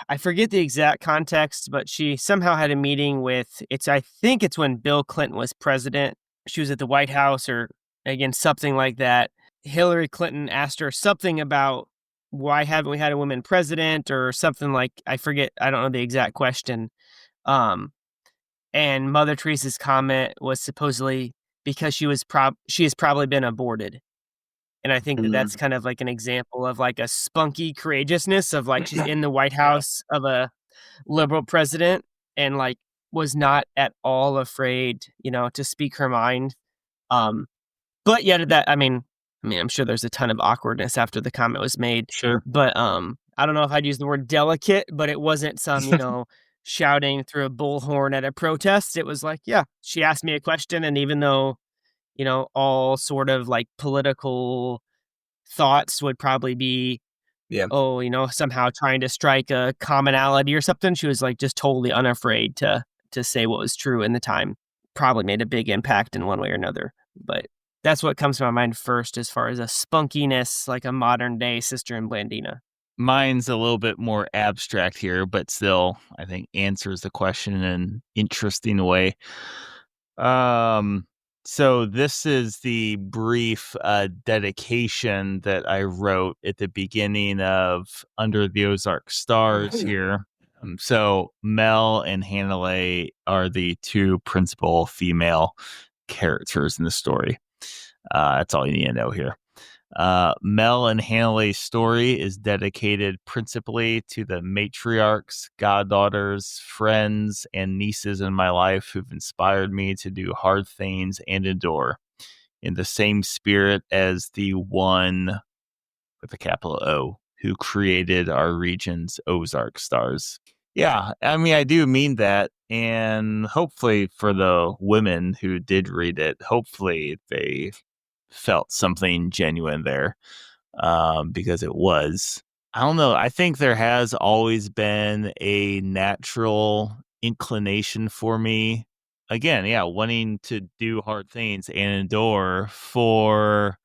I forget the exact context, but she somehow had a meeting with, I think it's when Bill Clinton was president. She was at the White House or again, something like that. Hillary Clinton asked her something about why haven't we had a woman president or something like, I forget, I don't know the exact question. And Mother Teresa's comment was supposedly because she has probably been aborted. And I think that's kind of like an example of like a spunky courageousness of like she's in the White House of a liberal president and like was not at all afraid, to speak her mind. But yet I mean, I'm sure there's a ton of awkwardness after the comment was made. Sure. But I don't know if I'd use the word delicate, but it wasn't some, shouting through a bullhorn at a protest. It was like, yeah, she asked me a question. And even though, all sort of like political thoughts would probably be, somehow trying to strike a commonality or something, she was like just totally unafraid to say what was true in the time. Probably made a big impact in one way or another. But that's what comes to my mind first as far as a spunkiness, like a modern day Sister in Blandina. Mine's a little bit more abstract here, but still, I think answers the question in an interesting way. So this is the brief dedication that I wrote at the beginning of Under the Ozark Stars here. So Mel and Hannah are the two principal female characters in the story. That's all you need to know here. Mel and Hannah's story is dedicated principally to the matriarchs, goddaughters, friends, and nieces in my life who've inspired me to do hard things and endure in the same spirit as the one with a capital O who created our region's Ozark stars. Yeah, I mean, I do mean that. And hopefully for the women who did read it, hopefully they felt something genuine there, because it was. I don't know. I think there has always been a natural inclination for me. Again, yeah, wanting to do hard things and endure for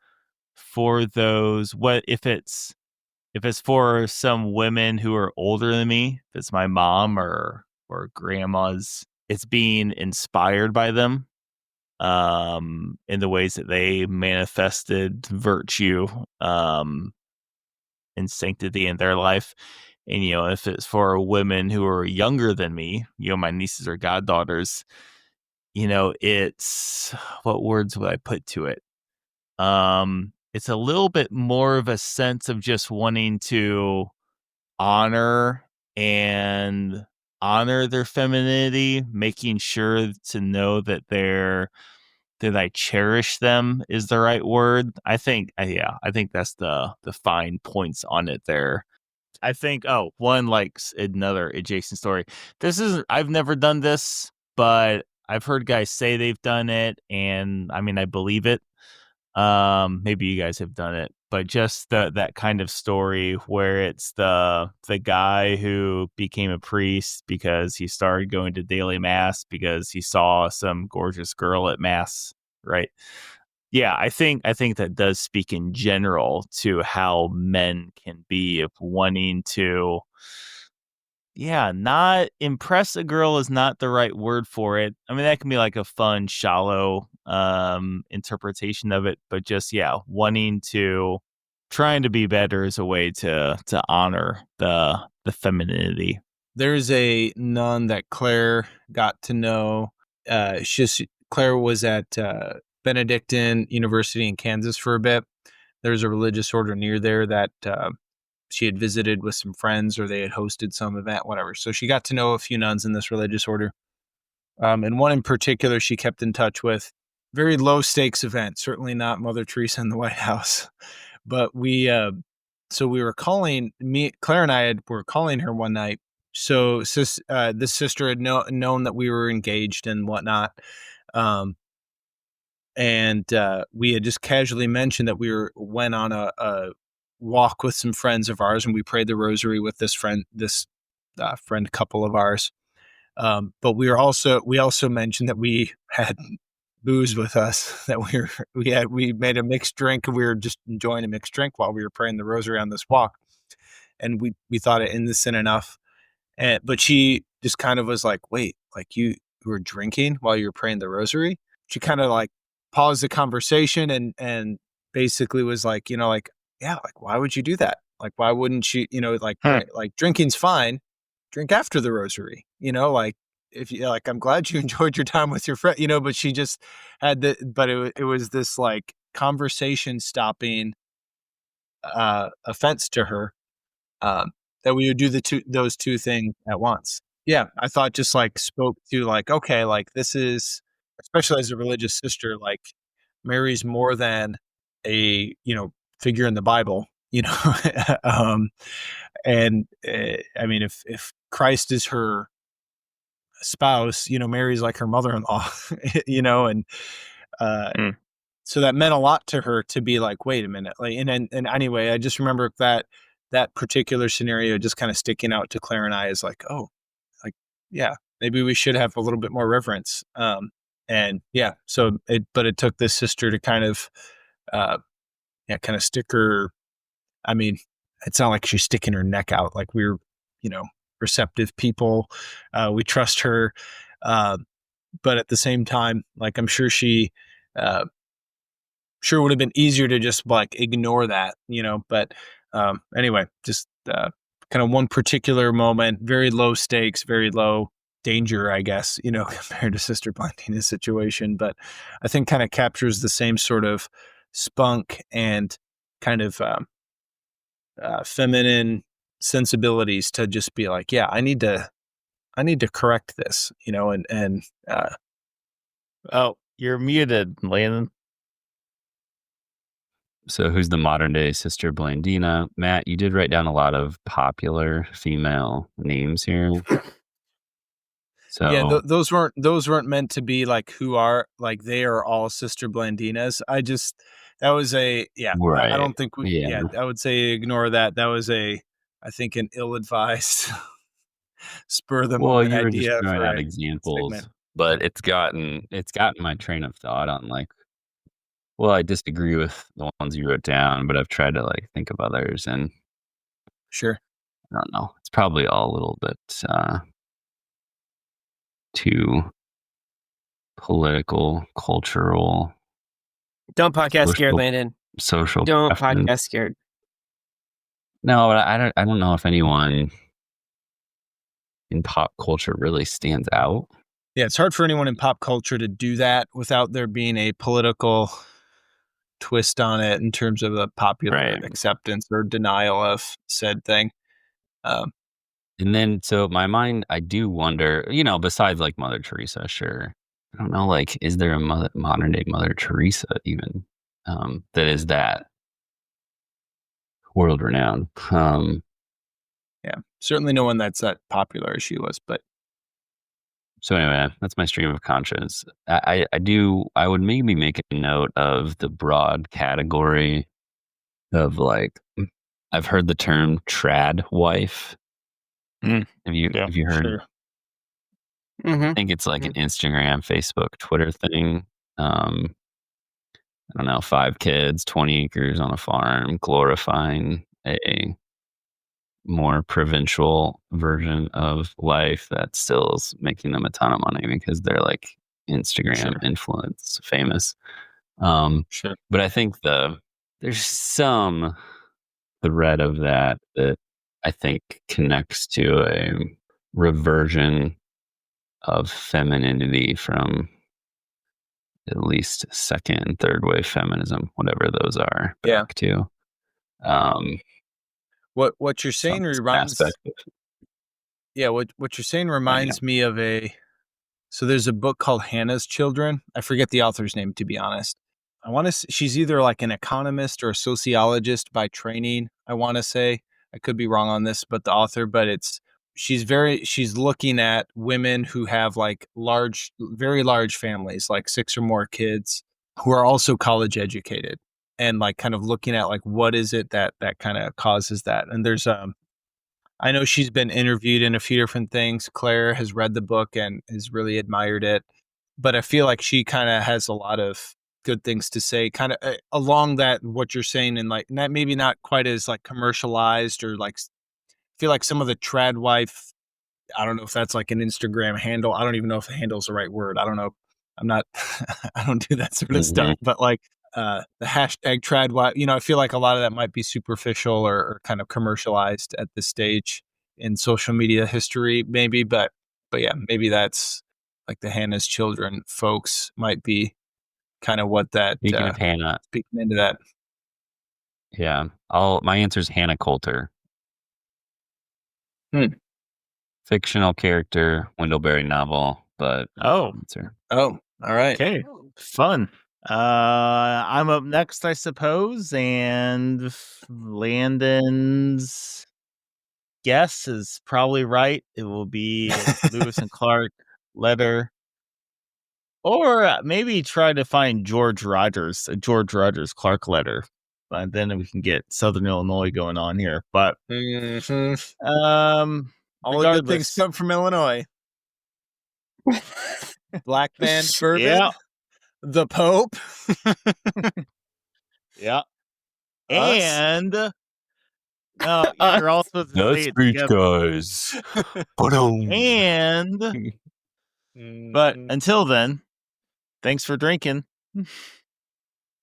those. What if it's for some women who are older than me? If it's my mom or grandmas, it's being inspired by them. In the ways that they manifested virtue, and sanctity in their life. And, if it's for women who are younger than me, my nieces or goddaughters, it's, what words would I put to it? It's a little bit more of a sense of just wanting to honor their femininity, making sure to know that that I cherish them is the right word. I think that's the fine points on it there. I think, one, like another adjacent story. I've never done this, but I've heard guys say they've done it, and I mean, I believe it. Maybe you guys have done it, but just that kind of story where it's the guy who became a priest because he started going to daily mass because he saw some gorgeous girl at mass, right? Yeah, I think that does speak in general to how men can be of wanting to, not impress a girl is not the right word for it. I mean, that can be like a fun, shallow interpretation of it, but just trying to be better is a way to honor the femininity. There's a nun that Claire got to know. Claire was at Benedictine University in Kansas for a bit. There's a religious order near there that she had visited with some friends, or they had hosted some event, whatever. So she got to know a few nuns in this religious order. And one in particular she kept in touch with. very low stakes event. Certainly not Mother Teresa in the White House, but so we were calling Claire and I were calling her one night. So this sister had known that we were engaged and whatnot. And we had just casually mentioned that we went on a walk with some friends of ours, and we prayed the rosary with this friend couple of ours. But we also mentioned that we had booze with us, that we made a mixed drink, and we were just enjoying a mixed drink while we were praying the rosary on this walk. And we thought it innocent enough. But she just kind of was like, wait, like you were drinking while you were praying the rosary? She kind of like paused the conversation and basically was like, like, yeah, like, why would you do that? Like, why wouldn't you, like, like drinking's fine. Drink after the rosary, like, if you like, I'm glad you enjoyed your time with your friend, but she just had but it was this like conversation stopping offense to her, that we would do those two things at once. Yeah, I thought just like spoke to like, okay, like this is, especially as a religious sister, like Mary's more than a figure in the Bible, and I mean, if Christ is her spouse, Mary's like her mother-in-law, and so that meant a lot to her to be like, wait a minute, like, and anyway, I just remember that particular scenario just kind of sticking out to Claire and I as like, oh, like, yeah, maybe we should have a little bit more reverence. And yeah, but it took this sister to kind of stick her. I mean, it's not like she's sticking her neck out. Like we're, receptive people. We trust her. But at the same time, like I'm sure she, sure would have been easier to just like ignore that, but anyway, just kind of one particular moment, very low stakes, very low danger, I guess, compared to Sister Blandina's situation, but I think kind of captures the same sort of spunk and kind of feminine sensibilities to just be like, yeah, I need to correct this, and oh, you're muted, Landon. So who's the modern day Sister Blandina? Matt, you did write down a lot of popular female names here. So yeah, those weren't meant to be like who are like they are all Sister Blandinas. That was right. I don't think I would say ignore that. That was I think an ill-advised spur of the moment idea. Well, you were just throwing out examples, segment. But it's gotten my train of thought on like, well, I disagree with the ones you wrote down, but I've tried to like think of others, and sure, I don't know. It's probably all a little bit too political, cultural. Don't podcast scared, Landon. Social. Don't podcast scared. No, but I don't know if anyone in pop culture really stands out. Yeah, it's hard for anyone in pop culture to do that without there being a political twist on it in terms of the popular acceptance or denial of said thing. And then, so my mind, I do wonder, besides like Mother Teresa, sure. I don't know, like, is there a modern day Mother Teresa even that is that world renowned? Yeah, certainly no one that's that popular as she was, but. So anyway, that's my stream of conscience. I would maybe make a note of the broad category of like, I've heard the term trad wife. Have you heard? Sure. I think it's like an Instagram, Facebook, Twitter thing. I don't know, 5 kids, 20 acres on a farm, glorifying a more provincial version of life that still is making them a ton of money because they're like Instagram influence famous. Sure. But I think there's some thread of that I think connects to a reversion of femininity from at least second and third wave feminism, whatever those are, back to. What you're saying reminds. Yeah, what you're saying reminds me of So there's a book called Hannah's Children. I forget the author's name, to be honest. She's either like an economist or a sociologist by training, I want to say. I could be wrong on this, but the author, she's looking at women who have like very large families, like 6 or more kids, who are also college educated, and like kind of looking at like what is it that kind of causes that. And there's I know she's been interviewed in a few different things. Claire has read the book and has really admired it, but I feel like she kind of has a lot of good things to say, kind of along that what you're saying, and like that maybe not quite as like commercialized, or like I feel like some of the trad wife, I don't know if that's like an Instagram handle. I don't even know if the handle is the right word. I don't know. I'm not, I don't do that sort of stuff, but like the hashtag trad wife, I feel like a lot of that might be superficial or kind of commercialized at this stage in social media history, maybe. But yeah, maybe that's like the Hannah's Children folks might be kind of what that. Speaking of Hannah. Speaking into that. Yeah. My answer is Hannah Coulter. Fictional character, Wendellberry novel, but answer. Oh, all right. Okay, fun. I'm up next, I suppose, and Landon's guess is probably right. It will be Lewis and Clark letter, or maybe try to find a George Rogers Clark letter. But then we can get Southern Illinois going on here. But all the good things come from Illinois. Black band bourbon. Yeah. The Pope. Yeah. And you're all supposed to say it Speech together. guys. But until then, thanks for drinking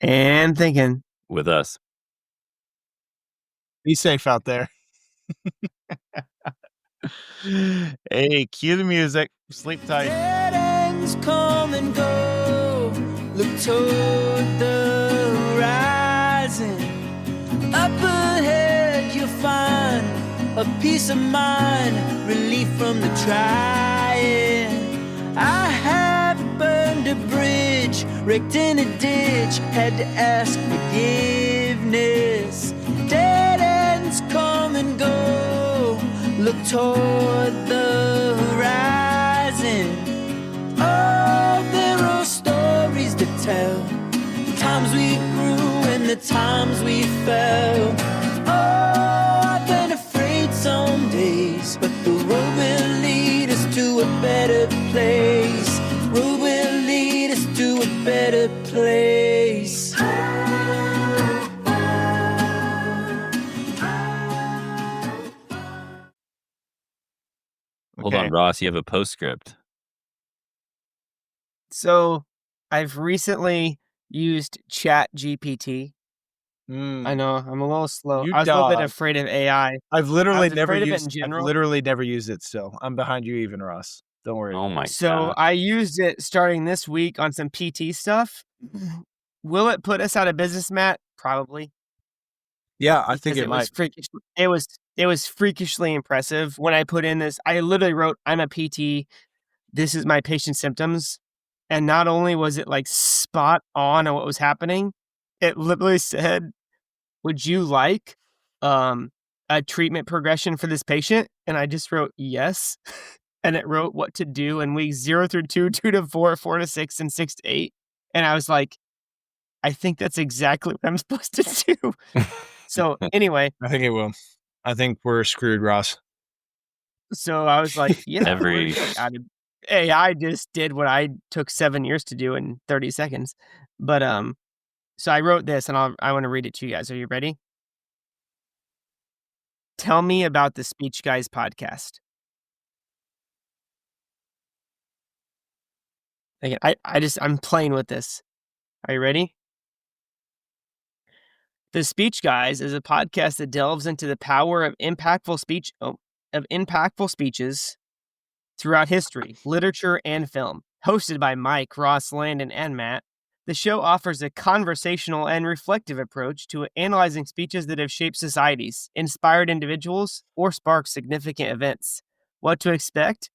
and thinking with us. Be safe out there. Hey, cue the music. Sleep tight. Dead ends come and go. Look toward the horizon. Up ahead you'll find a peace of mind, relief from the trying. I have burned a bridge, wrecked in a ditch, had to ask forgiveness. Dead ends come and go. Look toward the horizon. Oh, there are stories to tell. The times we grew and the times we fell. Oh, I've been afraid some days, but the road will lead us to a better place. Road will lead us to a better place. Hold on, Ross, you have a postscript. So I've recently used Chat GPT. I know I'm a little slow. I was a little bit afraid of AI. I've literally never used it still. I'm behind you even, Ross. Don't worry. Oh my God. I used it starting this week on some PT stuff. Will it put us out of business, Matt? Probably. Yeah, I think it might. It was freakishly impressive when I put in this. I literally wrote, "I'm a PT. This is my patient symptoms," and not only was it like spot on what was happening, it literally said, "Would you like a treatment progression for this patient?" And I just wrote yes, and it wrote what to do in weeks 0 through 2, 2 to 4, 4 to 6, and 6 to 8. And I was like, I think that's exactly what I'm supposed to do. So anyway, I think it will. I think we're screwed, Ross. So I was like, yeah, AI just did what I took 7 years to do in 30 seconds. But so I wrote this, and I want to read it to you guys. Are you ready? Tell me about the Speech Guys podcast. Again, I'm playing with this. Are you ready? The Speech Guys is a podcast that delves into the power of impactful speeches throughout history, literature, and film. Hosted by Mike, Ross, Landon, and Matt, the show offers a conversational and reflective approach to analyzing speeches that have shaped societies, inspired individuals, or sparked significant events. What to expect?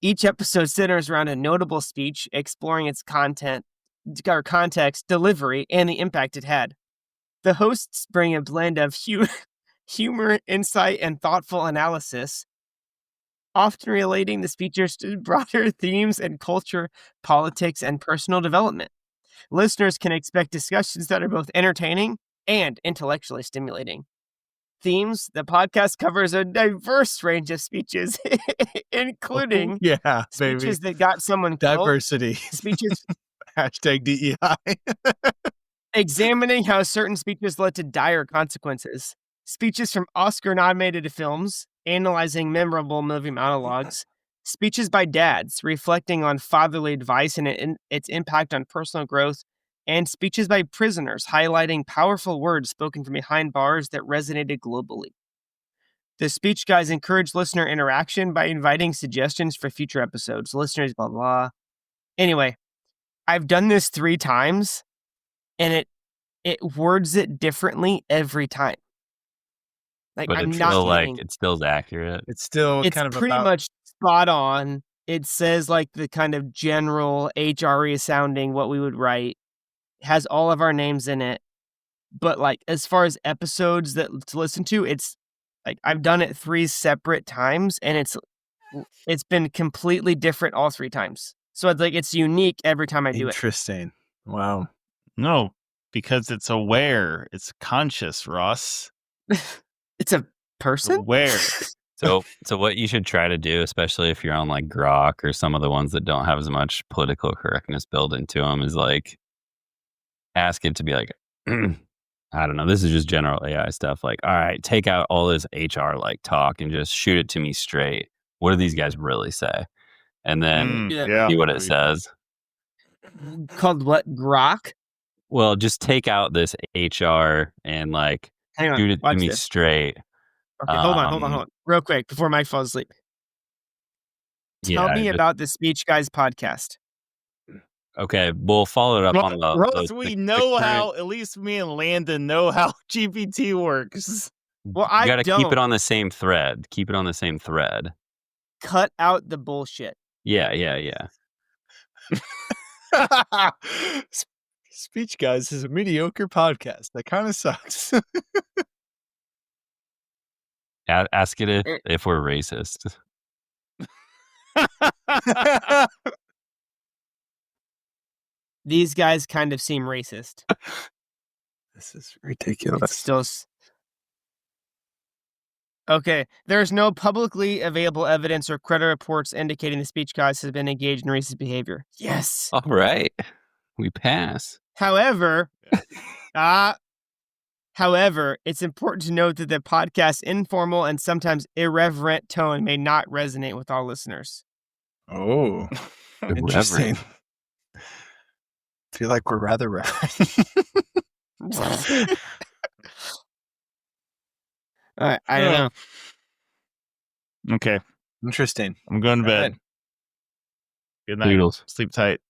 Each episode centers around a notable speech, exploring its content, or context, delivery, and the impact it had. The hosts bring a blend of humor, insight, and thoughtful analysis, often relating the speeches to broader themes in culture, politics, and personal development. Listeners can expect discussions that are both entertaining and intellectually stimulating. Themes: the podcast covers a diverse range of speeches, including speeches that got someone killed, diversity, speeches #DEI, examining how certain speeches led to dire consequences, speeches from Oscar-nominated films, analyzing memorable movie monologues, speeches by dads reflecting on fatherly advice and its impact on personal growth, and speeches by prisoners highlighting powerful words spoken from behind bars that resonated globally. The speech guides encourage listener interaction by inviting suggestions for future episodes. Listeners, blah, blah. Anyway, I've done this 3 times, and it words it differently every time. Like, but I'm it's not still kidding. it's still accurate. It's still It's kind of pretty much spot on. It says like the kind of general HRE sounding what we would write. Has all of our names in it. But like as far as episodes that to listen to, it's like I've done it 3 separate times, and it's been completely different all 3 times. So it's like it's unique every time I do it. Interesting. Wow. No, because it's aware. It's conscious, Ross. It's a person? Aware. So what you should try to do, especially if you're on like Grok or some of the ones that don't have as much political correctness built into them, is like ask it to be like, I don't know, this is just general AI stuff. Like, all right, take out all this HR like talk and just shoot it to me straight. What do these guys really say? And then see what it says. Called what? Grok? Well, just take out this HR and like shoot it to me straight. Okay, hold on. Real quick, before Mike falls asleep. Tell me about the Speech Guys podcast. Okay, we'll follow it up on the... Ross, we know how, at least me and Landon know how GPT works. Well, you gotta keep it on the same thread. Keep it on the same thread. Cut out the bullshit. Yeah. Speech Guys is a mediocre podcast. That kind of sucks. Ask it if we're racist. These guys kind of seem racist. This is ridiculous. It's still... Okay, there's no publicly available evidence or credit reports indicating the Speech Guys has been engaged in racist behavior. Yes. All right. We pass. However, it's important to note that the podcast's informal and sometimes irreverent tone may not resonate with all listeners. Oh, interesting. I feel like we're rather right. I don't know. Okay. Interesting. I'm going to bed. Good night. Doodles. Sleep tight.